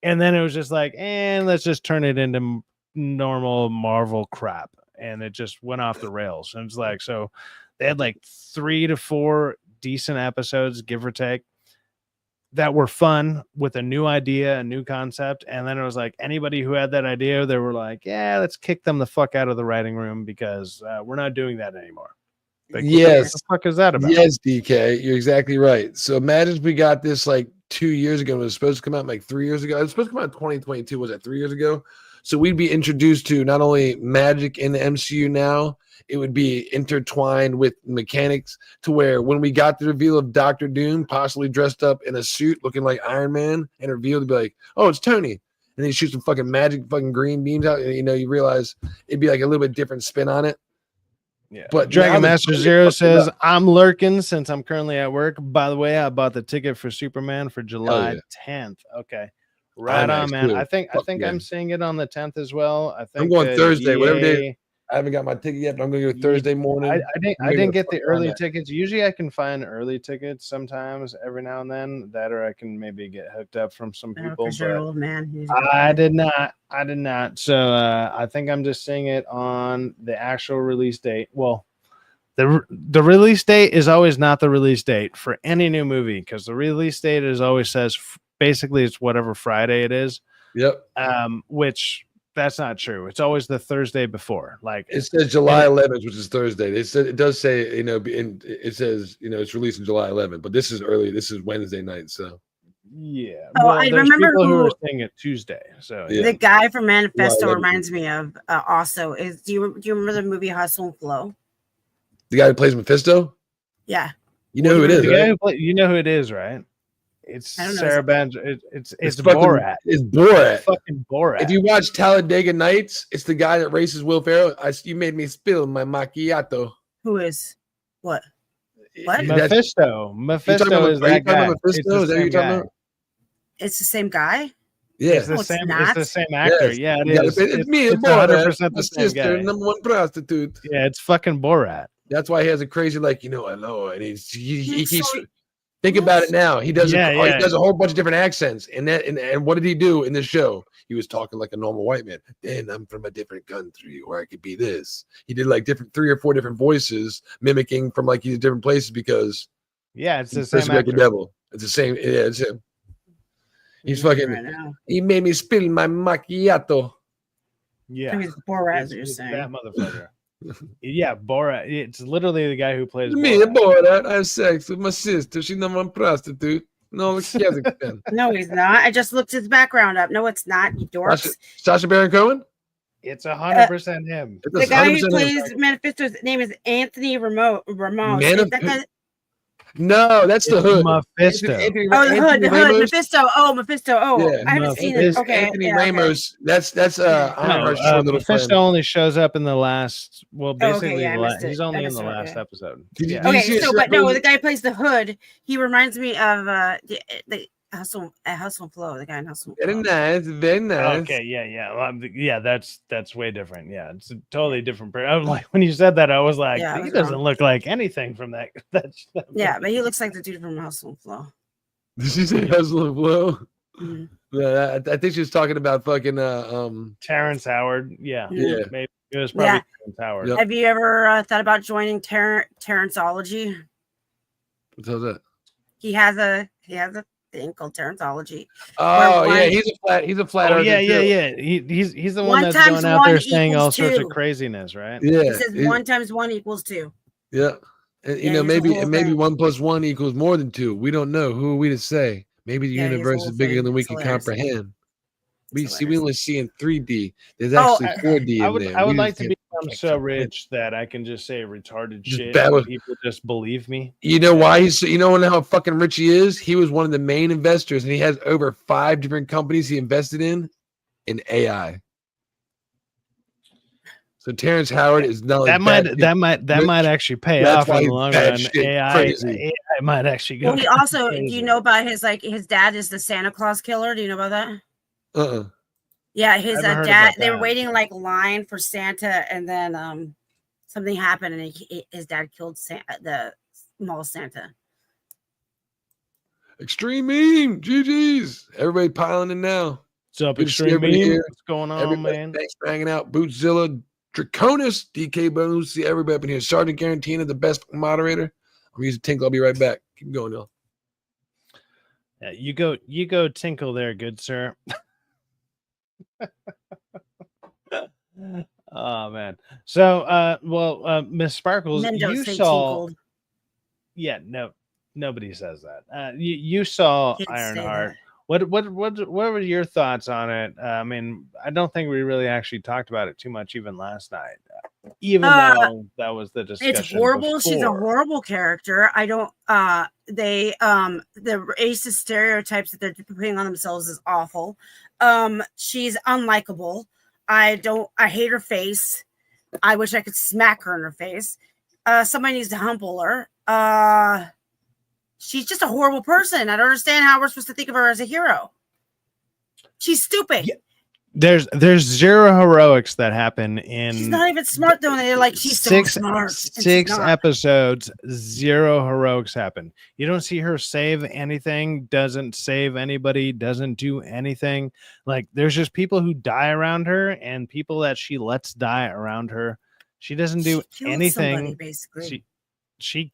[SPEAKER 1] And then it was just like, let's just turn it into normal Marvel crap. And it just went off the rails. And it's like, so they had like 3 to 4 decent episodes, give or take, that were fun with a new idea, a new concept. And then it was like anybody who had that idea, they were like, yeah, let's kick them the fuck out of the writing room because we're not doing that anymore. Like,
[SPEAKER 2] yes.
[SPEAKER 1] What the fuck is that about?
[SPEAKER 2] Yes, DK, you're exactly right. So imagine we got this like 2 years ago. It was supposed to come out like 3 years ago. It was supposed to come out in 2022. Was that 3 years ago? So we'd be introduced to not only magic in the MCU now, it would be intertwined with mechanics to where when we got the reveal of Doctor Doom possibly dressed up in a suit looking like Iron Man and revealed to be like, oh, it's Tony. And then he shoots some fucking magic fucking green beams out. And, you realize it'd be like a little bit different spin on it.
[SPEAKER 1] Yeah,
[SPEAKER 2] but
[SPEAKER 1] Dragon Master Zero says, I'm lurking since I'm currently at work. By the way, I bought the ticket for Superman for July 10th. Okay. Right on, man. I think I'm seeing it on the 10th as well. I think
[SPEAKER 2] I'm going Thursday, whatever day. I haven't got my ticket yet, but I'm going to go Thursday morning.
[SPEAKER 1] I didn't get the early tickets. Usually I can find early tickets sometimes every now and then, that or I can maybe get hooked up from some people.
[SPEAKER 4] Old man.
[SPEAKER 1] I did not. So I think I'm just seeing it on the actual release date. Well, the release date is always not the release date for any new movie, because the release date is always says basically it's whatever Friday it is.
[SPEAKER 2] Yep.
[SPEAKER 1] Which that's not true. It's always the Thursday before. Like
[SPEAKER 2] it says July 11th, which is Thursday. They said it does say, it says, it's released in July 11th, but this is early. This is Wednesday night. So
[SPEAKER 1] yeah.
[SPEAKER 4] Oh, I remember
[SPEAKER 1] who were saying it Tuesday. So
[SPEAKER 4] the guy from Manifesto reminds me of also is. Do you remember the movie Hustle and Flow?
[SPEAKER 2] The guy who plays Mephisto.
[SPEAKER 4] Yeah.
[SPEAKER 2] You know who it is.
[SPEAKER 1] The guy who you know who it is, right? It's Sarah Banjo. It's Borat.
[SPEAKER 2] It's Borat.
[SPEAKER 1] It's fucking Borat.
[SPEAKER 2] If you watch Talladega Nights, it's the guy that races Will Ferrell. You made me spill my macchiato.
[SPEAKER 4] Who is what?
[SPEAKER 1] Mephisto. Mephisto is that guy.
[SPEAKER 2] Is that who you're talking about?
[SPEAKER 4] It's the same guy.
[SPEAKER 2] Yeah,
[SPEAKER 1] it's the same. It's the same actor. Yes. Yeah, it is.
[SPEAKER 2] It's me,
[SPEAKER 1] it's
[SPEAKER 2] Borat,
[SPEAKER 1] 100% the same guy.
[SPEAKER 2] Number one prostitute.
[SPEAKER 1] Yeah, it's fucking Borat.
[SPEAKER 2] That's why he has a crazy hello, and he keeps. Think about it now. He does. He does a whole bunch of different accents, and what did he do in this show? He was talking like a normal white man. Then I'm from a different country, or I could be this. He did like 3 or 4 different voices, mimicking from like these different places because.
[SPEAKER 1] Yeah, it's the same actor.
[SPEAKER 2] Like the devil. It's the same. Yeah, it's him. He's fucking. Right, he made me spill my macchiato.
[SPEAKER 1] Yeah,
[SPEAKER 4] he's Borat, as you're saying.
[SPEAKER 1] That motherfucker. Yeah, Borat. It's literally the guy who plays
[SPEAKER 2] me. Borat. I have sex with my sister. She's not one prostitute. No,
[SPEAKER 4] no, he's not. I just looked his background up. No, it's not. You dorks.
[SPEAKER 2] Sacha Baron Cohen.
[SPEAKER 1] It's 100% him.
[SPEAKER 4] The guy who plays Manifesto's name is Anthony Ramos.
[SPEAKER 2] No, that's the Hood.
[SPEAKER 1] Mephisto.
[SPEAKER 4] The Hood. Mephisto. Mephisto. Yeah. I haven't seen it. Okay.
[SPEAKER 2] Anthony Ramos. That's
[SPEAKER 1] Mephisto only shows up in the last. Well, basically, he's only in the last episode.
[SPEAKER 4] The guy who plays the Hood. He reminds me of the Hustle and Flow. The guy in Hustle.
[SPEAKER 2] Very nice. Very nice.
[SPEAKER 1] Okay. Yeah. Well, that's way different. Yeah, it's a totally different. I was like, when you said that, I was like, he doesn't look like anything from that.
[SPEAKER 4] Yeah, but he looks like the dude from Hustle and Flow.
[SPEAKER 2] Did she say Hustle and Flow?
[SPEAKER 4] Mm-hmm.
[SPEAKER 2] Yeah, I think she was talking about fucking
[SPEAKER 1] Terrence Howard. Yeah. Maybe it was probably Terrence Howard.
[SPEAKER 4] Yep. Have you ever thought about joining Terrenceology?
[SPEAKER 2] What's that?
[SPEAKER 4] He has a thing called Terrenceology.
[SPEAKER 2] Oh yeah, he's a flat.
[SPEAKER 1] Oh yeah. He's the one that's going out there saying all sorts of craziness, right?
[SPEAKER 2] Yeah.
[SPEAKER 4] He says 1 + 1 = 2.
[SPEAKER 2] Yeah. And, maybe 1 + 1 = more than 2. We don't know. Who are we to say? Maybe the universe is bigger than we can comprehend. We only see in 3D. There's actually 4D in there.
[SPEAKER 1] I would like to become so rich that I can just say retarded shit and people just believe me.
[SPEAKER 2] You know why how fucking rich he is? He was one of the main investors, and he has over 5 different companies he invested in AI. So Terrence Howard is not
[SPEAKER 1] that might actually pay off in the long run. AI might actually go.
[SPEAKER 4] Well, he also, do you know about his dad is the Santa Claus killer? Do you know about that? Yeah, his dad. They were waiting like line for Santa, and then something happened, and his dad killed the mall Santa.
[SPEAKER 2] Extreme meme, GG's. Everybody piling in now.
[SPEAKER 1] What's up, Extreme meme? What's going on,
[SPEAKER 2] everybody,
[SPEAKER 1] man?
[SPEAKER 2] Thanks for hanging out. Bootzilla, Draconis, DK Bones. See everybody up in here. Sergeant Garantina, the best moderator. I'm using Tinkle. I'll be right back. Keep going, y'all.
[SPEAKER 1] Yeah, you go tinkle there, good sir. Oh man. So Miss Sparkles, you saw tinkled. Yeah, no, nobody says that. You saw Ironheart. What were your thoughts on it? I mean, I don't think we really actually talked about it too much even last night. Even though that was the discussion.
[SPEAKER 4] It's horrible.
[SPEAKER 1] Before.
[SPEAKER 4] She's a horrible character. I don't the racist stereotypes that they're putting on themselves is awful. She's unlikable. I hate her face. I wish I could smack her in her face. Somebody needs to humble her. She's just a horrible person. I don't understand how we're supposed to think of her as a hero. She's stupid.
[SPEAKER 1] Yeah. There's zero heroics that happen in.
[SPEAKER 4] She's not even smart though. And they're like, she's so smart.
[SPEAKER 1] Six episodes, zero heroics happen. You don't see her save anything, doesn't save anybody, doesn't do anything. Like there's just people who die around her and people that she lets die around her. She doesn't do anything.
[SPEAKER 4] Somebody, basically.
[SPEAKER 1] She she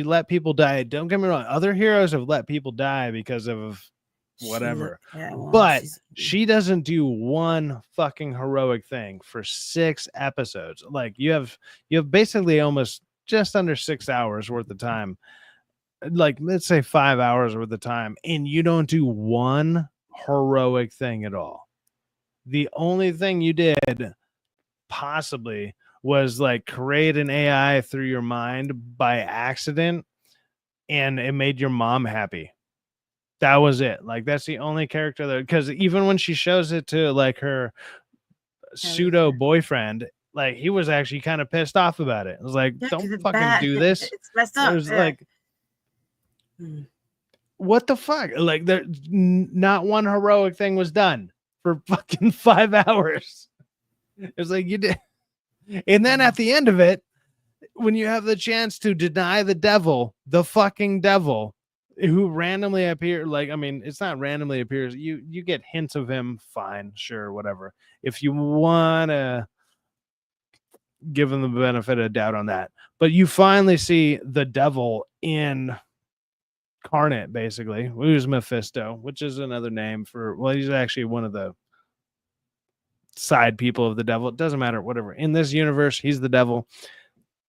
[SPEAKER 1] let people die. Don't get me wrong. Other heroes have let people die because of whatever. But she doesn't do one fucking heroic thing for 6 episodes. Like you have basically almost just under 6 hours worth of time. Like let's say 5 hours worth of time, and you don't do one heroic thing at all. The only thing you did possibly was like create an AI through your mind by accident, and it made your mom happy. That was it. Like that's the only character that, because even when she shows it to like her pseudo boyfriend, like he was actually kind of pissed off about it. It was like, don't fucking do this.
[SPEAKER 4] It's messed up.
[SPEAKER 1] It was like, what the fuck? Like there, not one heroic thing was done for fucking 5 hours. It was like you did. And then at the end of it, when you have the chance to deny the fucking devil, who randomly appear, like, I mean, it's not randomly appears. You get hints of him. Fine, sure, whatever. If you want to give him the benefit of doubt on that, but you finally see the devil incarnate, basically, who's Mephisto, which is another name for. Well, he's actually one of the side people of the devil. It doesn't matter, whatever. In this universe, he's the devil.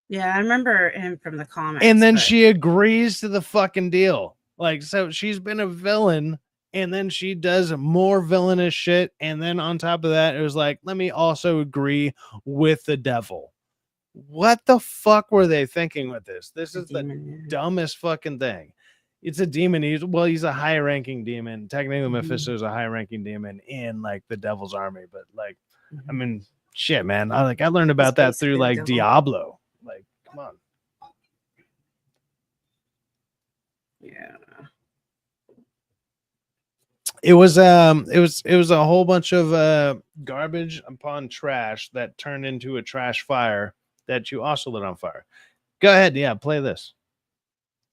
[SPEAKER 4] Yeah, I remember him from the comics.
[SPEAKER 1] And then she agrees to the fucking deal. Like, so she's been a villain, and then she does more villainous shit. And then on top of that, it was like, let me also agree with the devil. What the fuck were they thinking with this? This is the dumbest fucking thing. It's a demon. He's a high-ranking demon. Technically, Mephisto is a high-ranking demon in like the devil's army. But like, I mean, shit, man. I learned about that through like Diablo. Like, come on.
[SPEAKER 4] Yeah.
[SPEAKER 1] It was a whole bunch of garbage upon trash that turned into a trash fire that you also lit on fire. Go ahead, yeah, play this.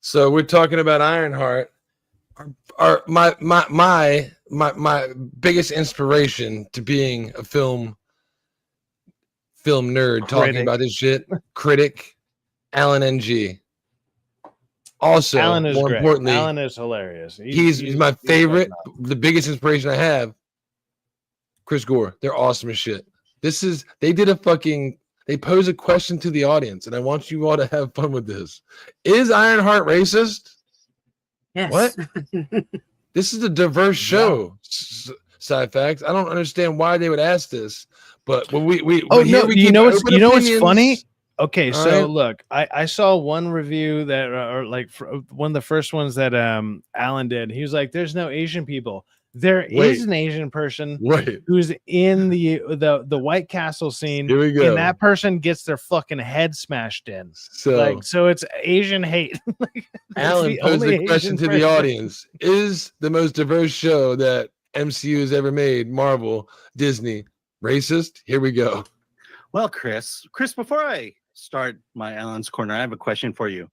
[SPEAKER 2] So we're talking about Ironheart. My biggest inspiration to being a film nerd, talking about this shit, critic, Alan NG. Also,
[SPEAKER 1] Alan is
[SPEAKER 2] more
[SPEAKER 1] great.
[SPEAKER 2] importantly,
[SPEAKER 1] Alan is hilarious.
[SPEAKER 2] He's my favorite. The biggest inspiration I have. Chris Gore. They're awesome as shit. They pose a question to the audience, and I want you all to have fun with this. Is Ironheart racist?
[SPEAKER 4] Yes.
[SPEAKER 2] What? This is a diverse show, Syfaxx. I don't understand why they would ask this, but when
[SPEAKER 1] you know what's funny? Okay,
[SPEAKER 2] All
[SPEAKER 1] so
[SPEAKER 2] right.
[SPEAKER 1] look, I saw one review that, or like one of the first ones that Alan did. He was like, "There's no Asian people." There
[SPEAKER 2] Wait.
[SPEAKER 1] is an Asian person
[SPEAKER 2] Wait.
[SPEAKER 1] who's in the White Castle scene.
[SPEAKER 2] Here we go.
[SPEAKER 1] And that person gets their fucking head smashed in.
[SPEAKER 2] So,
[SPEAKER 1] So it's Asian hate.
[SPEAKER 2] Alan posed a question to the audience: is the most diverse show that MCU has ever made, Marvel, Disney, racist? Here we go.
[SPEAKER 7] Well, Chris, before I start my Alan's Corner, I have a question for you.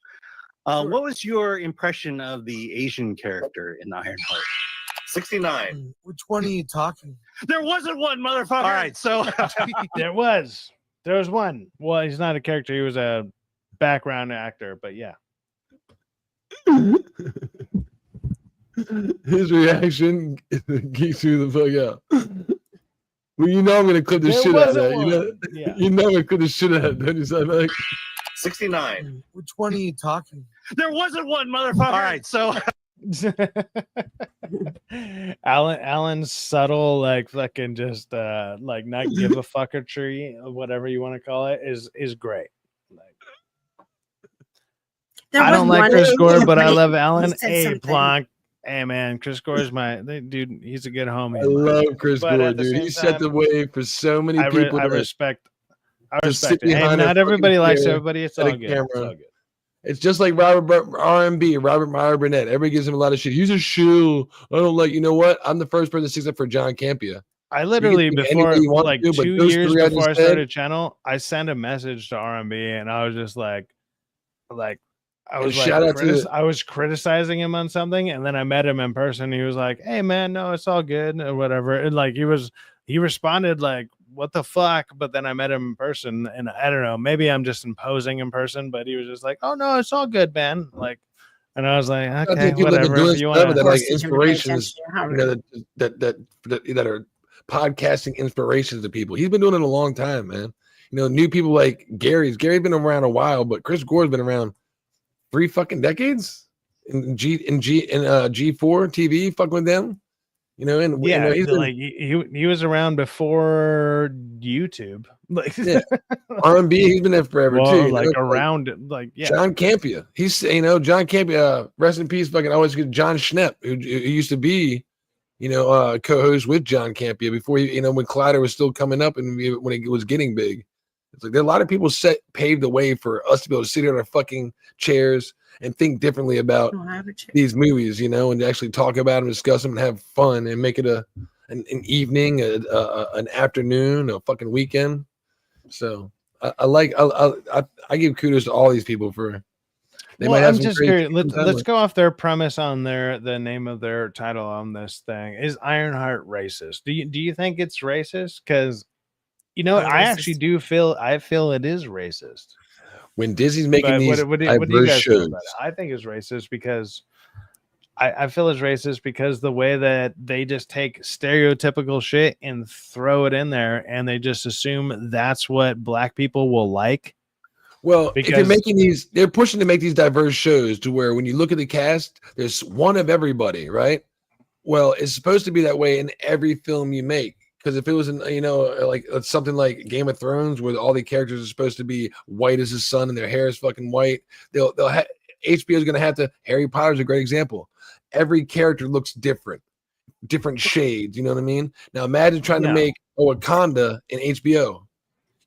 [SPEAKER 7] What was your impression of the Asian character in Ironheart? 69.
[SPEAKER 8] Which one are you talking?
[SPEAKER 7] There wasn't one, motherfucker. All right, so
[SPEAKER 1] there was one. Well, he's not a character. He was a background actor, but yeah.
[SPEAKER 2] His reaction geeks you the fuck out. Well, you know I'm gonna clip the shit out of that. You know I'm gonna clip the shit out of that. He's like
[SPEAKER 7] 69.
[SPEAKER 8] Which one are you talking?
[SPEAKER 7] There wasn't one, motherfucker. All right, so
[SPEAKER 1] Alan's subtle, like fucking just like not give a fucker tree, whatever you want to call it, is great. Like, I don't like Chris Gore, but I love Alan. Hey, Plonk. Hey man, Chris Gore is my dude. He's a good homie.
[SPEAKER 2] I love Chris Gore, dude. He set the way for so many people.
[SPEAKER 1] I respect it. Hey, not everybody likes everybody. It's all good. It's all good.
[SPEAKER 2] It's just like Robert Meyer Burnett. Everybody gives him a lot of shit. He's a shill. I don't like. You know what? I'm the first person to stick up for John Campia.
[SPEAKER 1] I literally before like 2 years before I started channel, I sent a message to RMB and I was just like I was criticizing him on something, and then I met him in person. He was like, "Hey man, no, it's all good," or whatever. And like he responded like, "What the fuck?" But then I met him in person, and I don't know, maybe I'm just imposing in person, but he was just like, "Oh no, it's all good, man." Like, and I was like, "Okay, whatever." You want
[SPEAKER 2] that like inspirations, that are podcasting inspirations to people. He's been doing it a long time, man. You know, new people like Gary's been around a while, but Chris Gore's been around 3 fucking decades in G4 TV, fucking with them, you know. And
[SPEAKER 1] yeah,
[SPEAKER 2] you know,
[SPEAKER 1] he was around before YouTube. Like
[SPEAKER 2] R&B, he's been there forever too.
[SPEAKER 1] Like around, like yeah.
[SPEAKER 2] John Campia, John Campia, rest in peace. Fucking always good. John Schnepp, who used to be, co-host with John Campia before when Collider was still coming up and when it was getting big. It's like there are a lot of people paved the way for us to be able to sit in our fucking chairs and think differently about these movies, and actually talk about them, discuss them, and have fun, and make it an evening, an afternoon, a fucking weekend. So I give kudos to all these people for.
[SPEAKER 1] I'm just curious. Let's go off their premise on the name of their title on this thing. Is Ironheart racist? Do you think it's racist? Because I actually do feel it is racist.
[SPEAKER 2] When Disney's making these
[SPEAKER 1] what do you guys feel about it? I think it's racist because I feel it's racist because the way that they just take stereotypical shit and throw it in there and they just assume that's what black people will like.
[SPEAKER 2] Well, if they're pushing to make these diverse shows to where when you look at the cast, there's one of everybody, right? Well, it's supposed to be that way in every film you make. Because if it was, like something like Game of Thrones, where all the characters are supposed to be white as the sun and their hair is fucking white, HBO is going to have to. Harry Potter's a great example. Every character looks different shades. You know what I mean? Now imagine trying to make Wakanda in HBO.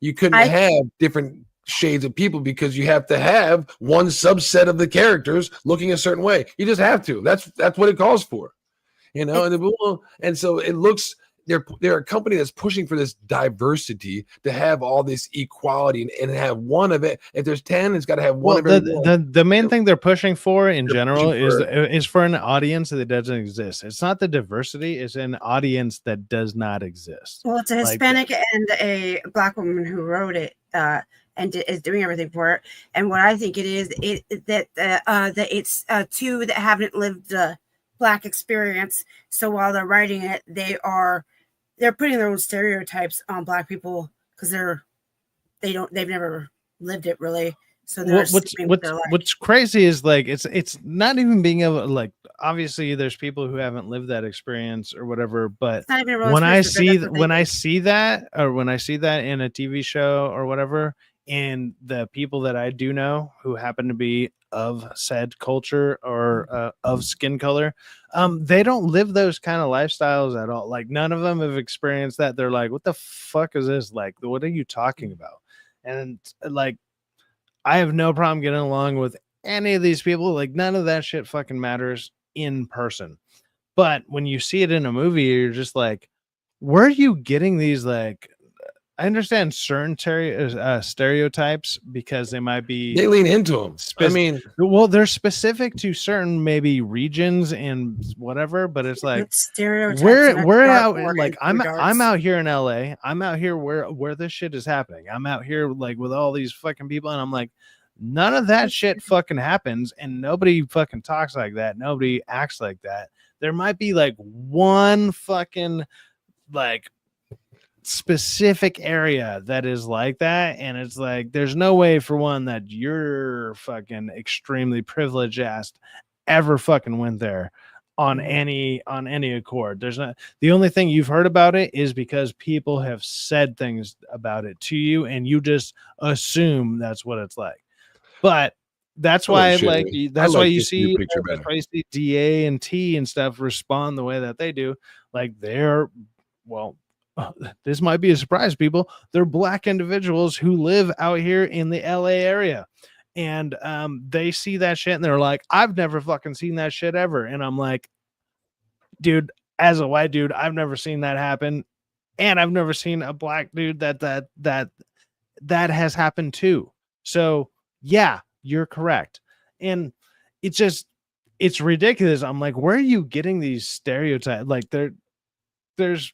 [SPEAKER 2] You couldn't have different shades of people because you have to have one subset of the characters looking a certain way. You just have to. That's what it calls for. And so it looks. They're a company that's pushing for this diversity to have all this equality and have one of it. If there's 10, it's got to have one of it.
[SPEAKER 1] The main thing they're pushing for in general is for an audience that doesn't exist. It's not the diversity; it's an audience that does not exist.
[SPEAKER 4] Well, it's a Hispanic and a black woman who wrote it and is doing everything for it. And what I think it is, that it's two that haven't lived the black experience. So while they're writing it, they're putting their own stereotypes on black people because they've never lived it really. So what's crazy is like it's not even being able to, like, obviously there's people who haven't lived that experience or whatever, but when I see that in a TV show or whatever, and the people that I do know who happen to be
[SPEAKER 1] of said culture or of skin color, they don't live those kind of lifestyles at all. Like none of them have experienced that. They're like, what the fuck is this? Like, what are you talking about? And like, I have no problem getting along with any of these people. Like none of that shit fucking matters in person. But when you see it in a movie, you're just like, where are you getting these? Like, I understand certain stereotypes because they might be.
[SPEAKER 2] They lean into them. I mean,
[SPEAKER 1] well, they're specific to certain maybe regions and whatever. But it's like
[SPEAKER 4] stereotypes.
[SPEAKER 1] we're out like I'm out here in LA. I'm out here where this shit is happening. I'm out here like with all these fucking people, and I'm like, none of that shit fucking happens, and nobody fucking talks like that. Nobody acts like that. There might be like one fucking like specific area that is like that, and it's like there's no way for one that you're fucking extremely privileged ass ever fucking went there on any accord. There's not. The only thing you've heard about it is because people have said things about it to you, and you just assume that's what it's like. But that's why that's why you see DA and T and stuff respond the way that they do. Like they're this might be a surprise, people. They're black individuals who live out here in the LA area. And they see that shit and they're like, I've never fucking seen that shit ever. And I'm like, dude, as a white dude, I've never seen that happen. And I've never seen a black dude that has happened to. So yeah, you're correct. And it's ridiculous. I'm like, where are you getting these stereotypes? Like there's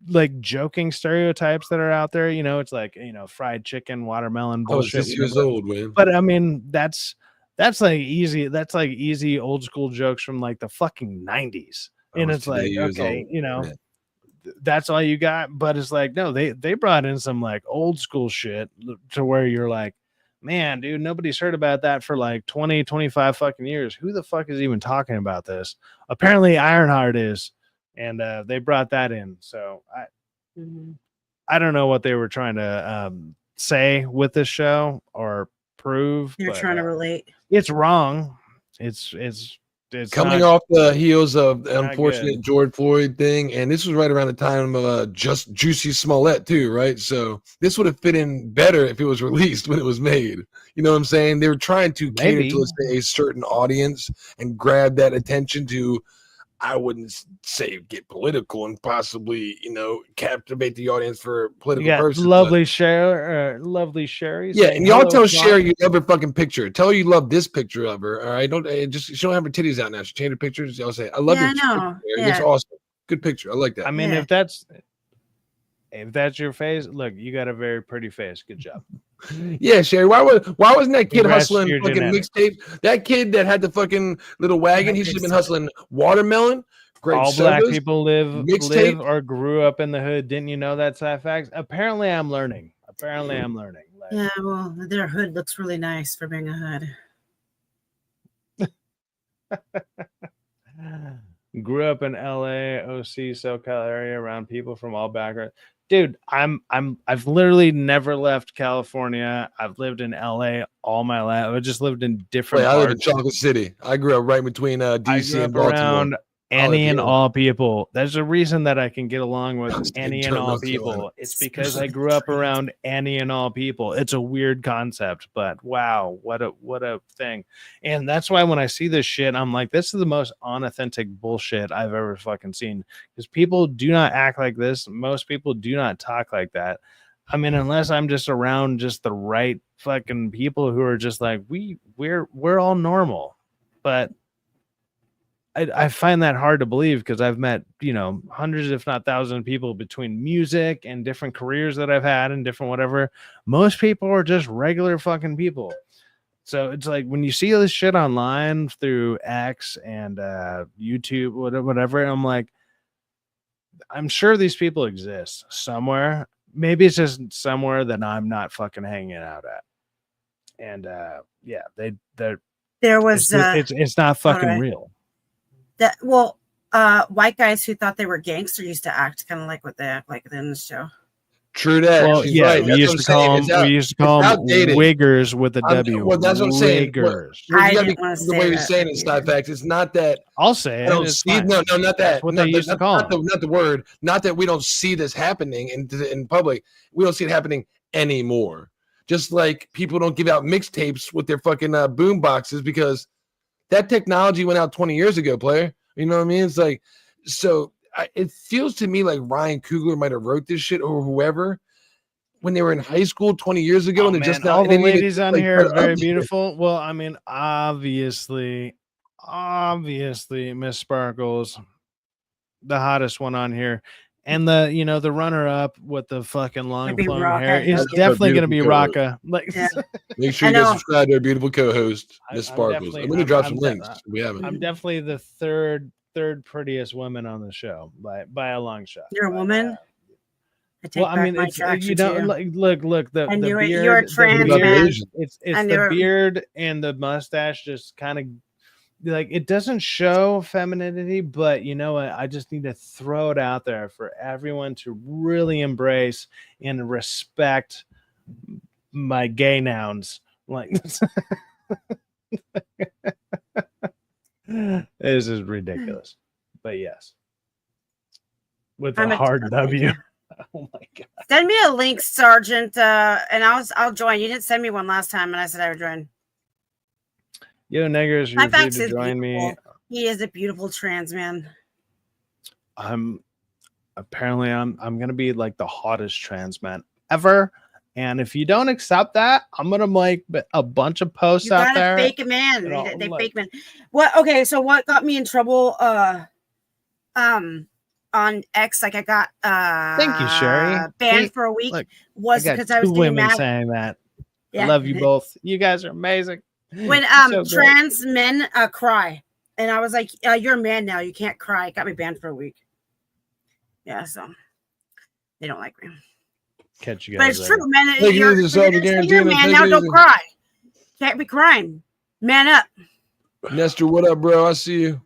[SPEAKER 1] like joking stereotypes that are out there, you know, it's like, you know, fried chicken, watermelon bullshit.
[SPEAKER 2] I was 6 years old, man.
[SPEAKER 1] But I mean, that's like easy old school jokes from like the fucking 90s. And it's like, okay, you know, that's all you got. But it's like, no, they brought in some like old school shit to where you're like, man, dude, nobody's heard about that for like 20, 25 fucking years. Who the fuck is even talking about this? Apparently Ironheart is. And they brought that in. So I don't know what they were trying to say with this show or prove.
[SPEAKER 4] You're trying to relate.
[SPEAKER 1] It's wrong. It's
[SPEAKER 2] coming off the heels of the unfortunate George Floyd thing, and this was right around the time of just Juicy Smollett too, right? So this would have fit in better if it was released when it was made. You know what I'm saying? They were trying to cater to, let's say, a certain audience and grab that attention to, I wouldn't say get political and possibly, you know, captivate the audience for political purposes.
[SPEAKER 1] Lovely Sherry.
[SPEAKER 2] Yeah, and y'all tell Sherry you love her fucking picture. Tell her you love this picture of her. All right, she don't have her titties out now. She changed her pictures. Y'all say, I love your picture. It's awesome. Good picture. I like that.
[SPEAKER 1] I mean, if that's your face, look, you got a very pretty face. Good job.
[SPEAKER 2] Yeah, Sherry. Why wasn't that kid hustling fucking mixtape? That kid that had the fucking little wagon, he should have been hustling watermelon.
[SPEAKER 1] All black people live or grew up in the hood. Didn't you know that, Syfaxx? Apparently I'm learning. Like,
[SPEAKER 4] yeah, well, their hood looks really nice for being a hood.
[SPEAKER 1] Grew up in LA, OC, SoCal area around people from all backgrounds. Dude, I've literally never left California. I've lived in LA all my life. I just lived in different
[SPEAKER 2] parts. I live in Chocolate City. I grew up right between DC and Baltimore.
[SPEAKER 1] Around any and all people. There's a reason that I can get along with any and all people. It's because I grew up around any and all people. It's a weird concept, but wow, what a thing. And that's why when I see this shit, I'm like, this is the most unauthentic bullshit I've ever fucking seen. Because people do not act like this. Most people do not talk like that. I mean, unless I'm just around just the right fucking people who are just like, we're all normal. But I find that hard to believe because I've met, you know, hundreds, if not thousands of people between music and different careers that I've had and different whatever. Most people are just regular fucking people. So it's like when you see this shit online through X and YouTube, whatever, I'm like, I'm sure these people exist somewhere. Maybe it's just somewhere that I'm not fucking hanging out at. And yeah,
[SPEAKER 4] there was
[SPEAKER 1] it's not fucking real.
[SPEAKER 4] That white guys who thought they were gangster used to act kind of like what they act like in the show.
[SPEAKER 2] True that.
[SPEAKER 1] Well,
[SPEAKER 2] She's
[SPEAKER 1] yeah,
[SPEAKER 2] right.
[SPEAKER 1] we used to call them
[SPEAKER 2] outdated.
[SPEAKER 1] wiggers with a W.
[SPEAKER 2] Well, that's what I'm saying.
[SPEAKER 1] Wiggers.
[SPEAKER 4] I
[SPEAKER 2] You gotta
[SPEAKER 4] didn't
[SPEAKER 2] be
[SPEAKER 4] wanna
[SPEAKER 2] the
[SPEAKER 4] say
[SPEAKER 2] way you're
[SPEAKER 4] that
[SPEAKER 2] saying it,
[SPEAKER 4] either.
[SPEAKER 2] Syfaxx. It's not that
[SPEAKER 1] I'll say
[SPEAKER 2] I
[SPEAKER 1] it.
[SPEAKER 2] don't
[SPEAKER 1] It's
[SPEAKER 2] see.
[SPEAKER 1] fine.
[SPEAKER 2] No, not that.
[SPEAKER 1] That's what they used to call
[SPEAKER 2] not the word. Not that we don't see this happening in public. We don't see it happening anymore. Just like people don't give out mixtapes with their fucking boom boxes because that technology went out 20 years ago, player. You know what I mean? It's like, so it feels to me like Ryan Coogler might have wrote this shit or whoever when they were in high school 20 years ago.
[SPEAKER 1] Oh,
[SPEAKER 2] And they're
[SPEAKER 1] man,
[SPEAKER 2] just now.
[SPEAKER 1] all the
[SPEAKER 2] they need to,
[SPEAKER 1] ladies on
[SPEAKER 2] like,
[SPEAKER 1] here
[SPEAKER 2] try
[SPEAKER 1] are
[SPEAKER 2] to
[SPEAKER 1] very
[SPEAKER 2] update it.
[SPEAKER 1] beautiful. Well, I mean, obviously, Miss Sparkles, the hottest one on here. And the runner up with the fucking long
[SPEAKER 4] It'd be
[SPEAKER 1] flowing
[SPEAKER 4] Raka,
[SPEAKER 1] hair is
[SPEAKER 4] yeah.
[SPEAKER 1] definitely going to be
[SPEAKER 2] Beautiful co-host.
[SPEAKER 1] Raka. Like,
[SPEAKER 4] Yeah.
[SPEAKER 2] Make sure
[SPEAKER 4] I
[SPEAKER 2] you guys
[SPEAKER 4] know.
[SPEAKER 2] subscribe to our beautiful co-host, Miss
[SPEAKER 1] I'm
[SPEAKER 2] Sparkles.
[SPEAKER 1] definitely-
[SPEAKER 2] I'm going to drop some
[SPEAKER 1] I'm
[SPEAKER 2] links. If we haven't.
[SPEAKER 1] I'm definitely the third prettiest woman on the show by a long shot.
[SPEAKER 4] You're a
[SPEAKER 1] But,
[SPEAKER 4] woman? I take
[SPEAKER 1] well, I
[SPEAKER 4] back
[SPEAKER 1] mean,
[SPEAKER 4] my
[SPEAKER 1] it's
[SPEAKER 4] attraction
[SPEAKER 1] you
[SPEAKER 4] to
[SPEAKER 1] know,
[SPEAKER 4] you.
[SPEAKER 1] like, look, the
[SPEAKER 4] I knew it.
[SPEAKER 1] beard,
[SPEAKER 4] You're a
[SPEAKER 1] the
[SPEAKER 4] trans
[SPEAKER 1] beard,
[SPEAKER 4] man.
[SPEAKER 1] it's
[SPEAKER 4] I knew
[SPEAKER 1] the
[SPEAKER 4] it.
[SPEAKER 1] beard and the mustache just kind of like it doesn't show femininity, but you know what? I just need to throw it out there for everyone to really embrace and respect my gay nouns. Like this is ridiculous, but yes, with
[SPEAKER 4] I'm
[SPEAKER 1] a
[SPEAKER 4] a-
[SPEAKER 1] hard W. Oh my god!
[SPEAKER 4] Send me a link, Sergeant, and I'll join. You didn't send me one last time, and I said I would join.
[SPEAKER 1] Yo, niggers, you're free
[SPEAKER 4] Syfaxx
[SPEAKER 1] to
[SPEAKER 4] is
[SPEAKER 1] join me.
[SPEAKER 4] beautiful. He is a beautiful trans man.
[SPEAKER 1] I'm gonna be like the hottest trans man ever. And if you don't accept that, I'm gonna make a bunch of posts
[SPEAKER 4] You
[SPEAKER 1] out
[SPEAKER 4] gotta
[SPEAKER 1] there.
[SPEAKER 4] fake a man.
[SPEAKER 1] and I'll,
[SPEAKER 4] They
[SPEAKER 1] like-
[SPEAKER 4] fake men. What? Okay, so what got me in trouble? On X, like I got
[SPEAKER 1] Thank you, Sherry.
[SPEAKER 4] banned
[SPEAKER 1] See,
[SPEAKER 4] for a week
[SPEAKER 1] look,
[SPEAKER 4] was
[SPEAKER 1] I
[SPEAKER 4] because
[SPEAKER 1] got
[SPEAKER 4] I was
[SPEAKER 1] two
[SPEAKER 4] getting
[SPEAKER 1] women
[SPEAKER 4] mad.
[SPEAKER 1] saying that. I
[SPEAKER 4] Yeah.
[SPEAKER 1] love you both. You guys are amazing.
[SPEAKER 4] When
[SPEAKER 1] So great.
[SPEAKER 4] trans men cry, and I was like, "You're a man now. You can't cry." It got me banned for a week. Yeah, so they don't like me.
[SPEAKER 1] Catch you
[SPEAKER 4] But
[SPEAKER 1] guys
[SPEAKER 4] it's
[SPEAKER 1] later.
[SPEAKER 4] true, man.
[SPEAKER 2] Take it
[SPEAKER 4] You're,
[SPEAKER 2] easy,
[SPEAKER 4] when
[SPEAKER 2] Sergeant
[SPEAKER 4] you're a
[SPEAKER 2] Garantino.
[SPEAKER 4] man
[SPEAKER 2] Take
[SPEAKER 4] now.
[SPEAKER 2] it
[SPEAKER 4] Don't
[SPEAKER 2] easy.
[SPEAKER 4] cry. Can't be crying. Man up.
[SPEAKER 2] Nestor, what up, bro? I see you.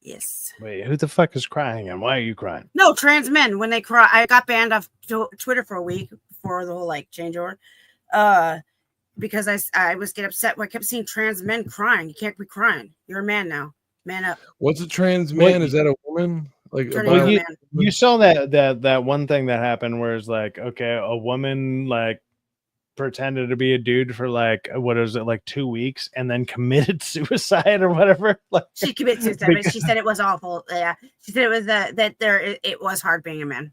[SPEAKER 4] Yes.
[SPEAKER 1] Wait, who the fuck is crying and why are you crying?
[SPEAKER 4] No, trans men when they cry. I got banned off Twitter for a week before the whole changeover. Because I was getting upset when I kept seeing trans men crying. You can't be crying. You're a man now. Man up.
[SPEAKER 2] What's a trans man?
[SPEAKER 1] Well,
[SPEAKER 2] Is that a woman? Like
[SPEAKER 4] Turn
[SPEAKER 2] a
[SPEAKER 4] into a
[SPEAKER 1] you-
[SPEAKER 4] man.
[SPEAKER 1] You saw that one thing that happened where it's like, okay, a woman like pretended to be a dude for like what is it, like 2 weeks, and then committed suicide or whatever. Like,
[SPEAKER 4] She committed suicide, but she said it was awful. Yeah, she said it was it was hard being a man,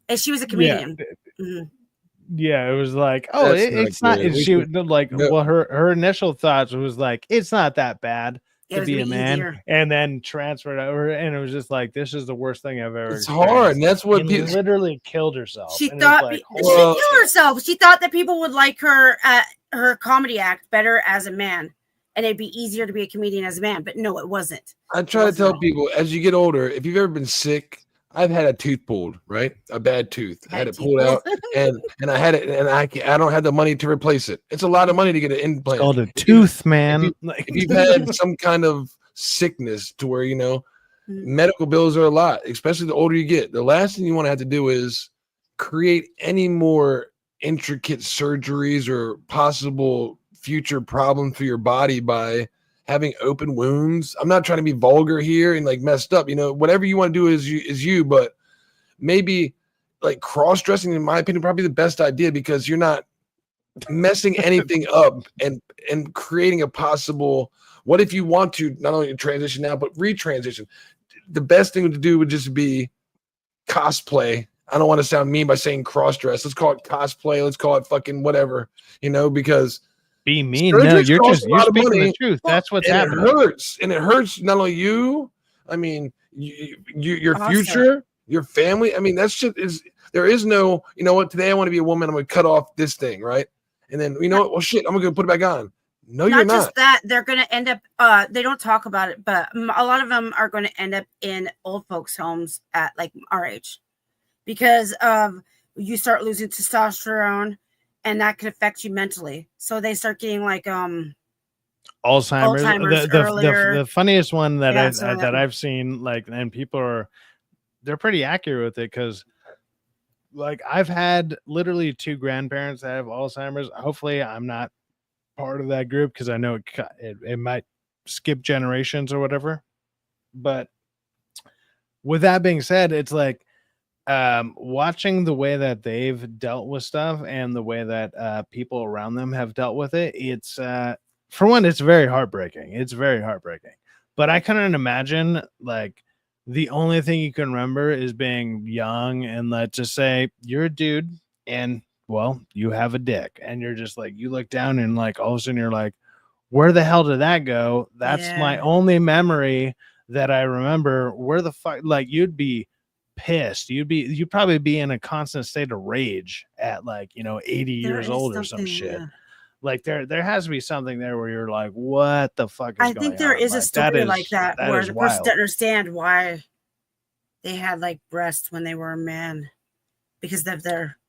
[SPEAKER 4] and she was a comedian. Mhm.
[SPEAKER 1] yeah, it was like, oh,
[SPEAKER 2] That's not
[SPEAKER 1] it's not.
[SPEAKER 2] good. We
[SPEAKER 1] She
[SPEAKER 2] should-
[SPEAKER 1] like,
[SPEAKER 2] no.
[SPEAKER 1] well, her initial thoughts was like, it's not that bad
[SPEAKER 4] It
[SPEAKER 1] to
[SPEAKER 4] was
[SPEAKER 1] be a
[SPEAKER 4] gonna be
[SPEAKER 1] man,
[SPEAKER 4] easier.
[SPEAKER 1] and then transferred over, and it was just like, this is the worst thing I've ever.
[SPEAKER 2] It's hard, and that's what
[SPEAKER 1] And
[SPEAKER 2] people.
[SPEAKER 1] literally killed herself.
[SPEAKER 4] She
[SPEAKER 1] and it's
[SPEAKER 4] thought
[SPEAKER 1] like,
[SPEAKER 4] she
[SPEAKER 2] well-
[SPEAKER 4] killed herself. She thought that people would like her comedy act better as a man, and it'd be easier to be a comedian as a man. But no, it wasn't.
[SPEAKER 2] I try to tell people as you get older, if you've ever been sick, I've had a tooth pulled, right? A bad tooth. I had it pulled out, and I had it, and I don't have the money to replace it. It's a lot of money to get an implant.
[SPEAKER 1] it's called a tooth, man.
[SPEAKER 2] If you've had some kind of sickness to where medical bills are a lot, especially the older you get. The last thing you want to have to do is create any more intricate surgeries or possible future problems for your body by having open wounds. I'm not trying to be vulgar here and like messed up. Whatever you want to do is you, but maybe like cross-dressing, in my opinion, probably the best idea because you're not messing anything up and creating a possible. What if you want to not only transition now, but retransition? The best thing to do would just be cosplay. I don't want to sound mean by saying cross-dress. Let's call it cosplay. Let's call it fucking whatever, because
[SPEAKER 1] Be mean. No,
[SPEAKER 2] surgeries
[SPEAKER 1] you're
[SPEAKER 2] cost a lot of
[SPEAKER 1] speaking
[SPEAKER 2] money.
[SPEAKER 1] the truth. That's what's
[SPEAKER 2] and
[SPEAKER 1] happening.
[SPEAKER 2] it hurts. And it hurts not only you, I mean, your
[SPEAKER 4] Awesome.
[SPEAKER 2] future, your family. I mean, that shit is, there is no, today I want to be a woman. I'm going to cut off this thing, right? And then, well, shit, I'm going to put it back on. No, you're
[SPEAKER 4] Not
[SPEAKER 2] not.
[SPEAKER 4] just that, they're going to end up, they don't talk about it, but a lot of them are going to end up in old folks' homes at like our age because you start losing testosterone and that can affect you mentally. So they start getting like
[SPEAKER 1] Alzheimer's.
[SPEAKER 4] earlier.
[SPEAKER 1] The funniest one that
[SPEAKER 4] Yeah, so
[SPEAKER 1] that I've seen, like, and people they're pretty accurate with it because like I've had literally 2 grandparents that have Alzheimer's. Hopefully, I'm not part of that group because I know it might skip generations or whatever. But with that being said, it's like watching the way that they've dealt with stuff and the way that people around them have dealt with it. It's for one, it's very heartbreaking. It's very heartbreaking. But I couldn't imagine like the only thing you can remember is being young and let's just say you're a dude and well, you have a dick and you're just like you look down and like all of a sudden you're like, where the hell did that go? That's my only memory that I remember. Where the fuck, like you'd be pissed. You'd probably be in a constant state of rage at like, 80 years old or some shit.
[SPEAKER 4] Yeah.
[SPEAKER 1] Like there has to be something there where you're like, what the fuck is going on?
[SPEAKER 4] I think there is a story like that where the person doesn't understand why they had like breasts when they were a man because of their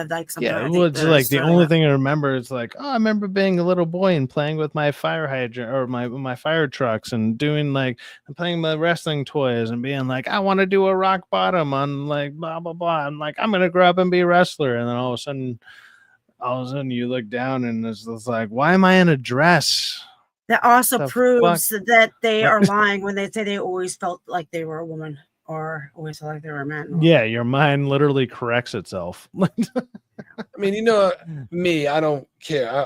[SPEAKER 4] like something.
[SPEAKER 1] Yeah, well, it's like the only thing I remember is like, oh, I remember being a little boy and playing with my fire hydrant or my fire trucks and doing like and playing with wrestling toys and being like, I want to do a rock bottom on like blah blah blah. I'm like, I'm gonna grow up and be a wrestler, and then all of a sudden you look down and it's like, why am I in a dress?
[SPEAKER 4] That also proves that they are lying when they say they always felt like they were a woman or always felt like they were a man.
[SPEAKER 1] Yeah, your mind literally corrects itself.
[SPEAKER 2] I mean, me, I don't care.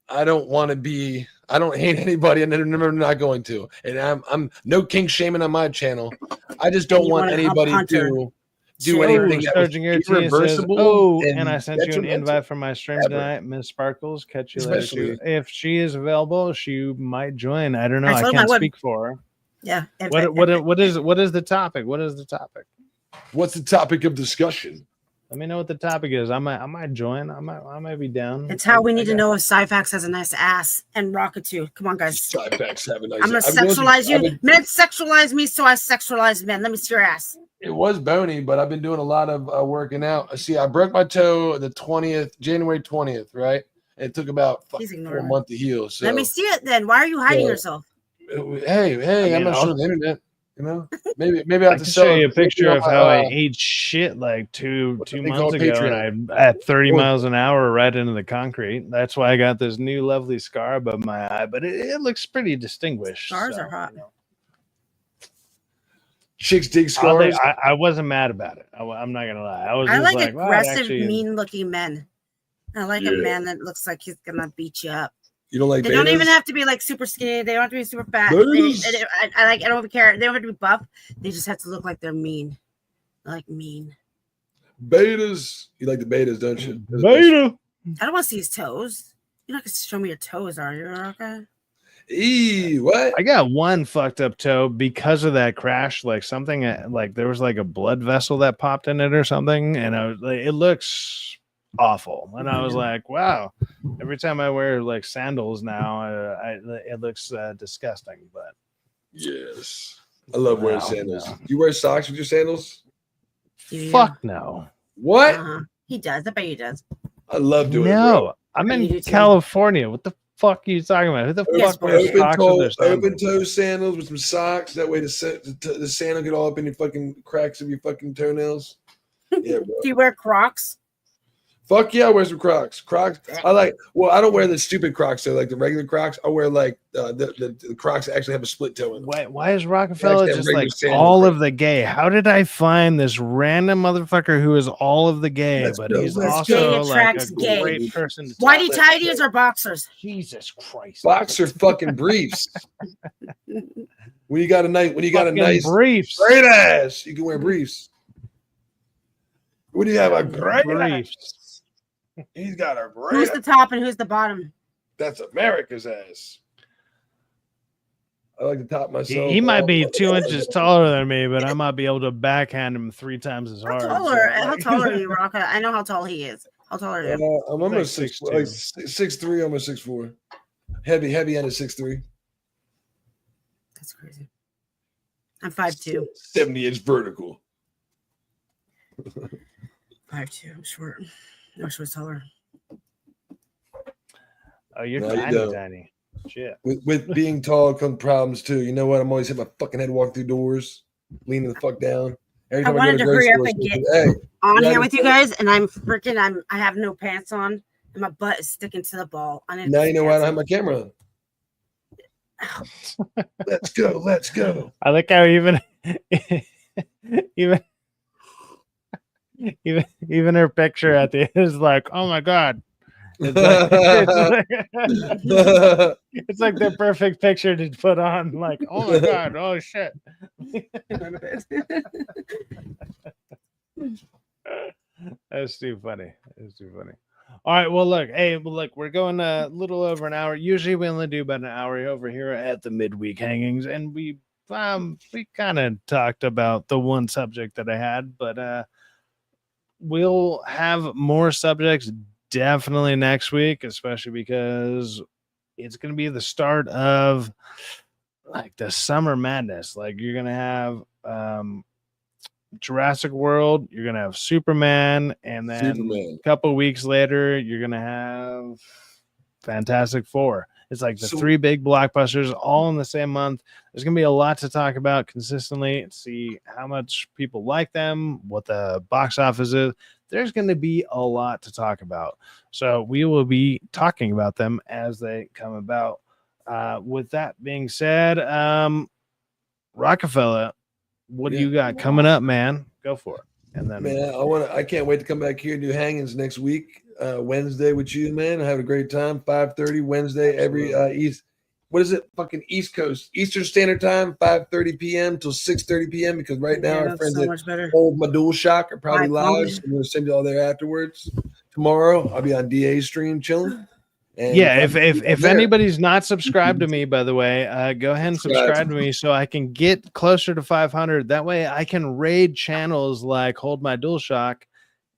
[SPEAKER 2] I don't want to be, I don't hate anybody and I'm not going to. And I'm no kink shaming on my channel. I just don't want anybody to do anything that was irreversible.
[SPEAKER 1] And I sent you an invite for my stream tonight, Miss Sparkles. Catch you later. If she is available, she might join. I don't know. I can't speak for her.
[SPEAKER 4] Yeah.
[SPEAKER 1] What is the topic? What is the topic?
[SPEAKER 2] What's the topic of discussion?
[SPEAKER 1] Let me know what the topic is. I might join. I might be down.
[SPEAKER 4] It's how we need to know if Syfaxx has a nice ass and Rocket too. Come on, guys.
[SPEAKER 2] Syfaxx have a nice
[SPEAKER 4] I'm gonna sexualize you. Men sexualize me, so I sexualize men. Let me see your ass.
[SPEAKER 2] It was bony, but I've been doing a lot of working out. See, I broke my toe the 20th, January 20th, right? And it took about 4 months to heal. So
[SPEAKER 4] let me see it then. Why are you hiding yourself?
[SPEAKER 2] Hey, I'm not sure the internet. Maybe I have to
[SPEAKER 1] show you a picture of how I ate shit like two months ago, and I at 30 miles an hour right into the concrete. That's why I got this new lovely scar above my eye, but it looks pretty distinguished.
[SPEAKER 4] Scars are hot.
[SPEAKER 2] Chicks dig scars.
[SPEAKER 1] I wasn't mad about it. I'm not gonna lie.
[SPEAKER 4] I like aggressive, mean-looking men. I like a man that looks like he's gonna beat you up.
[SPEAKER 2] You don't like?
[SPEAKER 4] They don't even have to be like super skinny. They don't have to be super fat. I don't even care. They don't have to be buff. They just have to look like they're mean. Like mean.
[SPEAKER 2] Betas. You like the betas, don't you?
[SPEAKER 1] Beta.
[SPEAKER 4] I don't want to see his toes. You're not gonna show me your toes, are you? Okay.
[SPEAKER 2] What?
[SPEAKER 1] I got one fucked up toe because of that crash. Like something, like there was like a blood vessel that popped in it or something, and I was like, it looks awful. And I was like, wow. Every time I wear like sandals now, it looks disgusting. But
[SPEAKER 2] yes, I love wearing sandals. Do you wear socks with your sandals?
[SPEAKER 1] Fuck no.
[SPEAKER 2] What?
[SPEAKER 4] He does. I bet he does.
[SPEAKER 2] I love doing it.
[SPEAKER 1] No, I'm in California. What the fuck are you talking about? Who the fuck wears socks with their sandals?
[SPEAKER 2] Open toe sandals with some socks. That way the sandal get all up in your fucking cracks of your fucking toenails. Yeah, bro.
[SPEAKER 4] Do you wear Crocs?
[SPEAKER 2] Fuck yeah, I wear some Crocs. Crocs. I don't wear the stupid Crocs. So like the regular Crocs. I wear like the Crocs that actually have a split toe in them.
[SPEAKER 1] Why is Rockefeller just like all of the gay? How did I find this random motherfucker who is all of the gay, but he's also like a great person?
[SPEAKER 4] Whitey tidies or boxers?
[SPEAKER 1] Jesus Christ.
[SPEAKER 2] Boxer fucking briefs. When you got a nice
[SPEAKER 1] briefs,
[SPEAKER 2] great ass, you can wear briefs. What do you have? A great briefs. He's got a great.
[SPEAKER 4] Who's the top and who's the bottom?
[SPEAKER 2] That's America's ass. I like to top myself.
[SPEAKER 1] He might be 2 inches taller than me, but I might be able to backhand him 3 times as hard.
[SPEAKER 4] How tall are you, Rocka? I know how tall he is. How tall are you?
[SPEAKER 2] I'm almost 6'3", almost 6'4". Heavy end of 6'3".
[SPEAKER 4] That's crazy. I'm 5'2".
[SPEAKER 2] 70-inch vertical.
[SPEAKER 4] 5'2". I'm short. I wish I was taller.
[SPEAKER 1] Oh, you're tiny. Shit.
[SPEAKER 2] With being tall come problems too. You know what? I'm always hitting my fucking head walking through doors, leaning the fuck down. Every
[SPEAKER 4] I
[SPEAKER 2] time
[SPEAKER 4] wanted
[SPEAKER 2] go
[SPEAKER 4] to hurry
[SPEAKER 2] grocery
[SPEAKER 4] up
[SPEAKER 2] store,
[SPEAKER 4] and get
[SPEAKER 2] hey,
[SPEAKER 4] on
[SPEAKER 2] yeah,
[SPEAKER 4] here with you guys, and I have no pants on, and my butt is sticking to the ball. I need to
[SPEAKER 2] now
[SPEAKER 4] put
[SPEAKER 2] you know
[SPEAKER 4] some
[SPEAKER 2] why I don't
[SPEAKER 4] pants
[SPEAKER 2] have my camera on. Let's go. Let's go.
[SPEAKER 1] I like how even even her picture at the end is like, oh my god. It's like the perfect picture to put on. Like, oh my god, oh shit. That's too funny. That's too funny. All right, well, look, we're going a little over an hour. Usually, we only do about an hour over here at the midweek hangings, and we kind of talked about the one subject that I had, but we'll have more subjects definitely next week, especially because it's going to be the start of like the summer madness. Like you're going to have Jurassic World, you're going to have Superman, and then a couple weeks later, you're going to have Fantastic Four. It's like the three big blockbusters all in the same month. There's going to be a lot to talk about consistently, see how much people like them, what the box office is. There's going to be a lot to talk about. So we will be talking about them as they come about. With that being said, Rockefeller, what do you got coming up, man? Go for it. And then,
[SPEAKER 2] man, I can't wait to come back here and do hangings next week, Wednesday with you, man. I have a great time. 5:30 Wednesday, every fucking East Coast, Eastern Standard Time, 5:30 p.m. till 6:30 p.m. Because right now our friends at Hold My Dual Shock are probably live. So I'm gonna send you all there afterwards. Tomorrow I'll be on DA's stream chilling. And
[SPEAKER 1] if anybody's not subscribed to me, by the way, go ahead and subscribe to me so I can get closer to 500. That way I can raid channels like Hold My Dual Shock,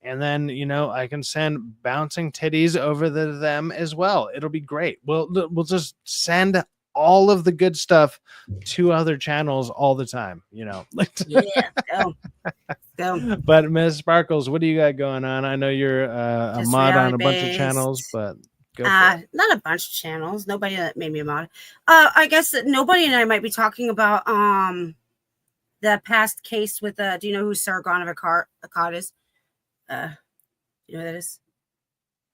[SPEAKER 1] and then I can send bouncing titties over to them as well. It'll be great. We'll just send all of the good stuff to other channels all the time.
[SPEAKER 4] Go.
[SPEAKER 1] But Ms. Sparkles, what do you got going on? I know you're a
[SPEAKER 4] Just
[SPEAKER 1] mod on a
[SPEAKER 4] reality-based.
[SPEAKER 1] bunch of channels, but.
[SPEAKER 4] Not a bunch of channels. Nobody that made me a mod. I guess that nobody and I might be talking about the past case with do you know who Sargon of Akkad is? Do you know who that is?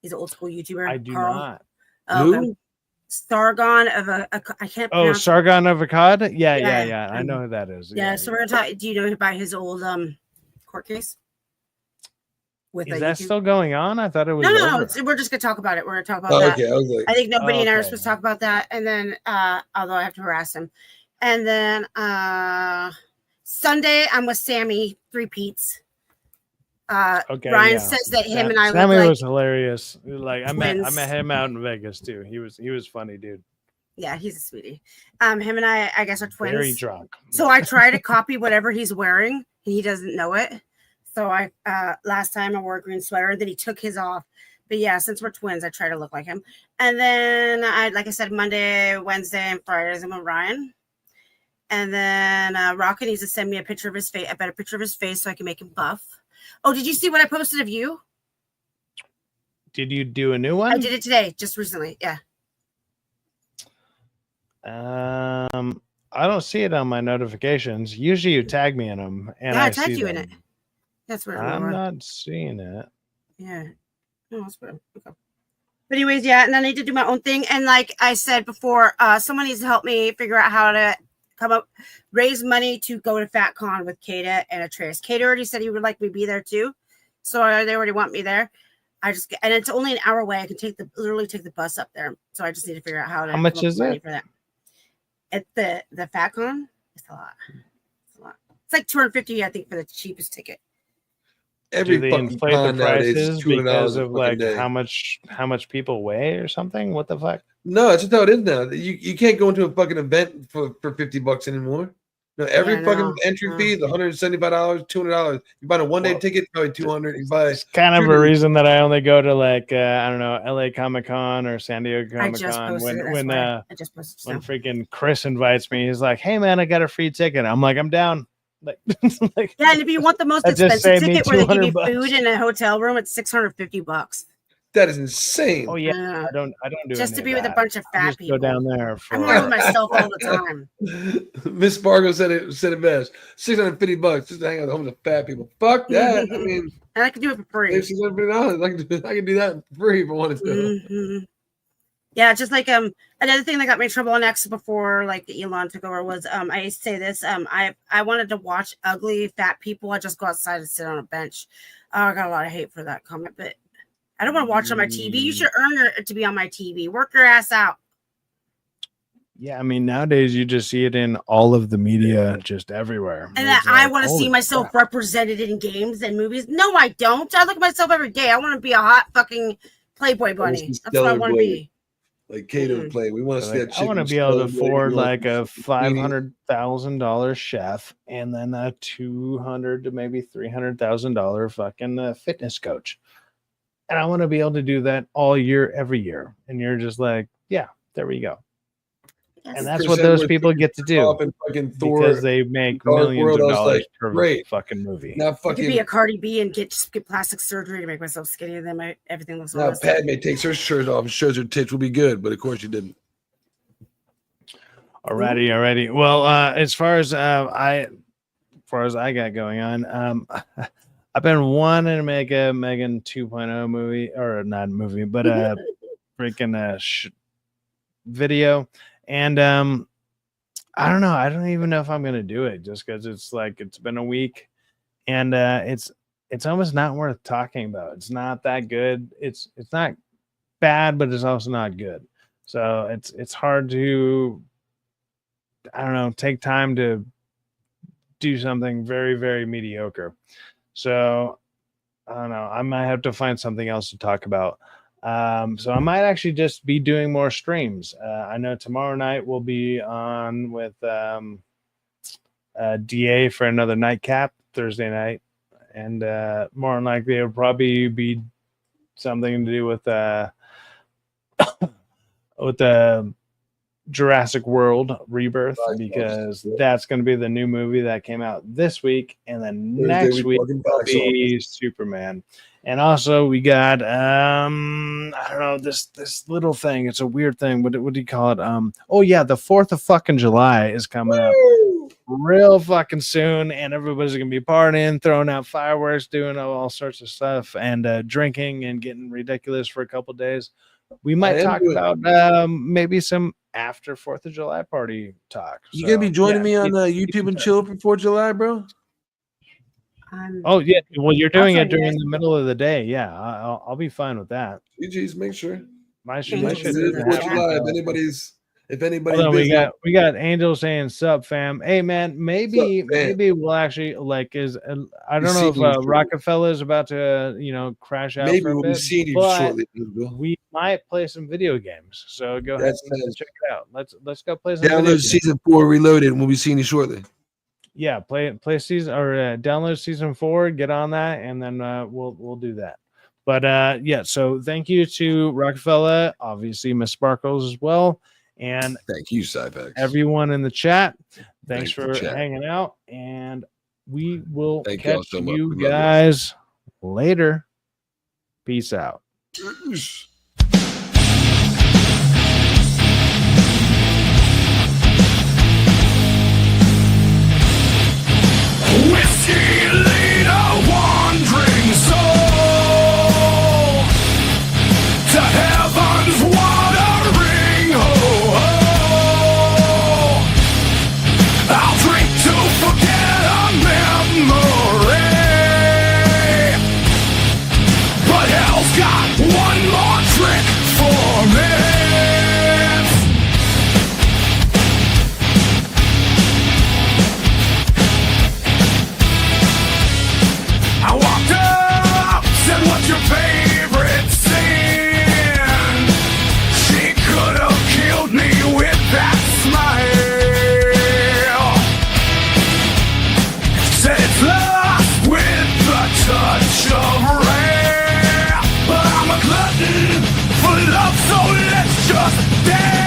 [SPEAKER 4] He's an old school YouTuber.
[SPEAKER 1] I do
[SPEAKER 4] Carl.
[SPEAKER 1] not.
[SPEAKER 4] Who? Sargon of I can't.
[SPEAKER 1] Oh, Sargon of Akkad. Yeah. I know who that is.
[SPEAKER 4] Yeah. So we're gonna talk. Do you know about his old court case?
[SPEAKER 1] Is that still going on? I thought it was.
[SPEAKER 4] No. We're just gonna talk about it. We're gonna talk about that.
[SPEAKER 2] Okay,
[SPEAKER 4] I think nobody and I are supposed to talk about that, and then although I have to harass him, and then Sunday I'm with Sammy 3 Pete's. Ryan says that him and I.
[SPEAKER 1] Sammy was hilarious. Like I met him out in Vegas too. He was funny, dude.
[SPEAKER 4] Yeah, he's a sweetie. Him and I guess, are twins.
[SPEAKER 1] Very drunk.
[SPEAKER 4] So I try to copy whatever he's wearing, and he doesn't know it. So I last time I wore a green sweater, then he took his off. But yeah, since we're twins, I try to look like him. And then like I said, Monday, Wednesday, and Fridays I'm with Ryan. And then Rocket needs to send me a picture of his face. I bet a picture of his face so I can make him buff. Oh, did you see what I posted of you?
[SPEAKER 1] Did you do a new one?
[SPEAKER 4] I did it today, just recently. Yeah.
[SPEAKER 1] I don't see it on my notifications. Usually you tag me in them, and
[SPEAKER 4] I tagged you in it. That's where
[SPEAKER 1] I'm not seeing it.
[SPEAKER 4] Yeah. No, that's what. Okay. But anyways, yeah, and I need to do my own thing. And like I said before, someone needs to help me figure out how to raise money to go to FatCon with Kata and Atreus. Kata already said he would like me to be there too, so they already want me there. And it's only an hour away. I can literally take the bus up there. So I just need to figure out how to.
[SPEAKER 1] How much is it
[SPEAKER 4] for that? At the FatCon, it's a lot. It's like $250, I think, for the cheapest ticket.
[SPEAKER 2] Every
[SPEAKER 1] do they
[SPEAKER 2] fucking
[SPEAKER 1] inflate
[SPEAKER 2] con
[SPEAKER 1] the prices
[SPEAKER 2] nowadays is
[SPEAKER 1] because of like
[SPEAKER 2] day.
[SPEAKER 1] how much people weigh or something? What the fuck?
[SPEAKER 2] No, it's just how it is now. You can't go into a fucking event for $50 anymore. No, every fucking entry fee is $175, $200. You buy a one-day ticket, probably $200. You buy
[SPEAKER 1] it's kind of a reason that I only go to like I don't know, LA Comic Con or San Diego Comic Con when freaking Chris invites me. He's like, "Hey man, I got a free ticket." I'm like, "I'm down." Like,
[SPEAKER 4] yeah, and if you want the most expensive ticket where they give you food in a hotel room, it's $650.
[SPEAKER 2] That is insane.
[SPEAKER 1] Oh yeah, I don't do
[SPEAKER 4] just
[SPEAKER 1] any
[SPEAKER 4] to
[SPEAKER 1] of
[SPEAKER 4] be with a
[SPEAKER 1] that.
[SPEAKER 4] bunch of
[SPEAKER 1] I
[SPEAKER 4] fat
[SPEAKER 1] just
[SPEAKER 4] people.
[SPEAKER 1] go down there for.
[SPEAKER 4] I'm around with myself all the time.
[SPEAKER 2] Miss Spargo said it best. $650 just to hang out with a bunch of fat people. Fuck that. I mean,
[SPEAKER 4] and I can do it for free.
[SPEAKER 2] $650. I can do that for free if I wanted to.
[SPEAKER 4] Mm-hmm. Yeah, just like another thing that got me in trouble on X before like Elon took over was I used to say this I wanted to watch ugly fat people. I just go outside and sit on a bench. I got a lot of hate for that comment, but I don't want to watch on my TV. You should earn it to be on my TV. Work your ass out.
[SPEAKER 1] Yeah, I mean nowadays you just see it in all of the media, just everywhere.
[SPEAKER 4] And that I want to see myself represented in games and movies. No, I don't. I look at myself every day. I want to be a hot fucking Playboy bunny. That's what I want to be.
[SPEAKER 2] Like Kato play. We want to see that chick.
[SPEAKER 1] I want to be able to afford like a $500,000 chef and then a $200,000 to maybe $300,000 fucking fitness coach. And I want to be able to do that all year, every year. And you're just like, yeah, there we go. Yes. And that's what those people get to do because they make millions of dollars per fucking movie.
[SPEAKER 2] Now
[SPEAKER 4] I could be a Cardi B and get plastic surgery to make myself skinnier, and then everything looks
[SPEAKER 2] now Padme takes her shirt off and shows her tits will be good, but of course she didn't.
[SPEAKER 1] Alrighty. Well, as far as I got going on, I've been wanting to make a Megan 2.0 movie, or not a movie, but a freaking video. And I don't know. I don't even know if I'm gonna do it just because it's been a week, and it's almost not worth talking about. It's not that good. It's not bad, but it's also not good. So it's hard to, I don't know, take time to do something very, very mediocre. So I don't know. I might have to find something else to talk about. So I might actually just be doing more streams. I know tomorrow night we'll be on with DA for another nightcap Thursday night, and more than likely it'll probably be something to do with the Jurassic World Rebirth, because that's going to be the new movie that came out this week, and then next week will be Superman. And also we got I don't know, this little thing. It's a weird thing. What do you call it? Oh yeah, the 4th of fucking July is coming up real fucking soon, and everybody's gonna be partying, throwing out fireworks, doing all sorts of stuff, and drinking and getting ridiculous for a couple days. We might talk about maybe some after 4th of July party talk.
[SPEAKER 2] You gonna be joining me on YouTube and chill for 4th of July, bro?
[SPEAKER 1] Oh yeah, well you're doing it during the middle of the day. Yeah, I'll be fine with that.
[SPEAKER 2] GG's, make sure.
[SPEAKER 1] My shit.
[SPEAKER 2] If anybody,
[SPEAKER 1] we got Angel saying sup fam. Hey man, maybe we'll actually I don't know if Rockefeller is about to crash out.
[SPEAKER 2] Maybe
[SPEAKER 1] for a
[SPEAKER 2] we'll
[SPEAKER 1] bit,
[SPEAKER 2] be seeing you shortly.
[SPEAKER 1] We might play some video games. So go ahead and check it out. Let's go play some.
[SPEAKER 2] Download season 4 Reloaded, and we'll be seeing you shortly.
[SPEAKER 1] Yeah, play season or download season 4, get on that, and then we'll do that. But yeah, so thank you to Rockefeller, obviously Miss Sparkles as well, and
[SPEAKER 2] thank you, Syfaxx.
[SPEAKER 1] Everyone in the chat. Thanks for hanging out, and we will catch you guys later. Peace out.
[SPEAKER 3] Whiskey lead a wandering soul to heaven's watering hole. I'll drink to forget a memory, but hell's got one more trick for me. I walked up, said, what's your favorite sin? She could have killed me with that smile. Said it's lost with the touch of rain. But I'm a glutton for love, so let's just dance.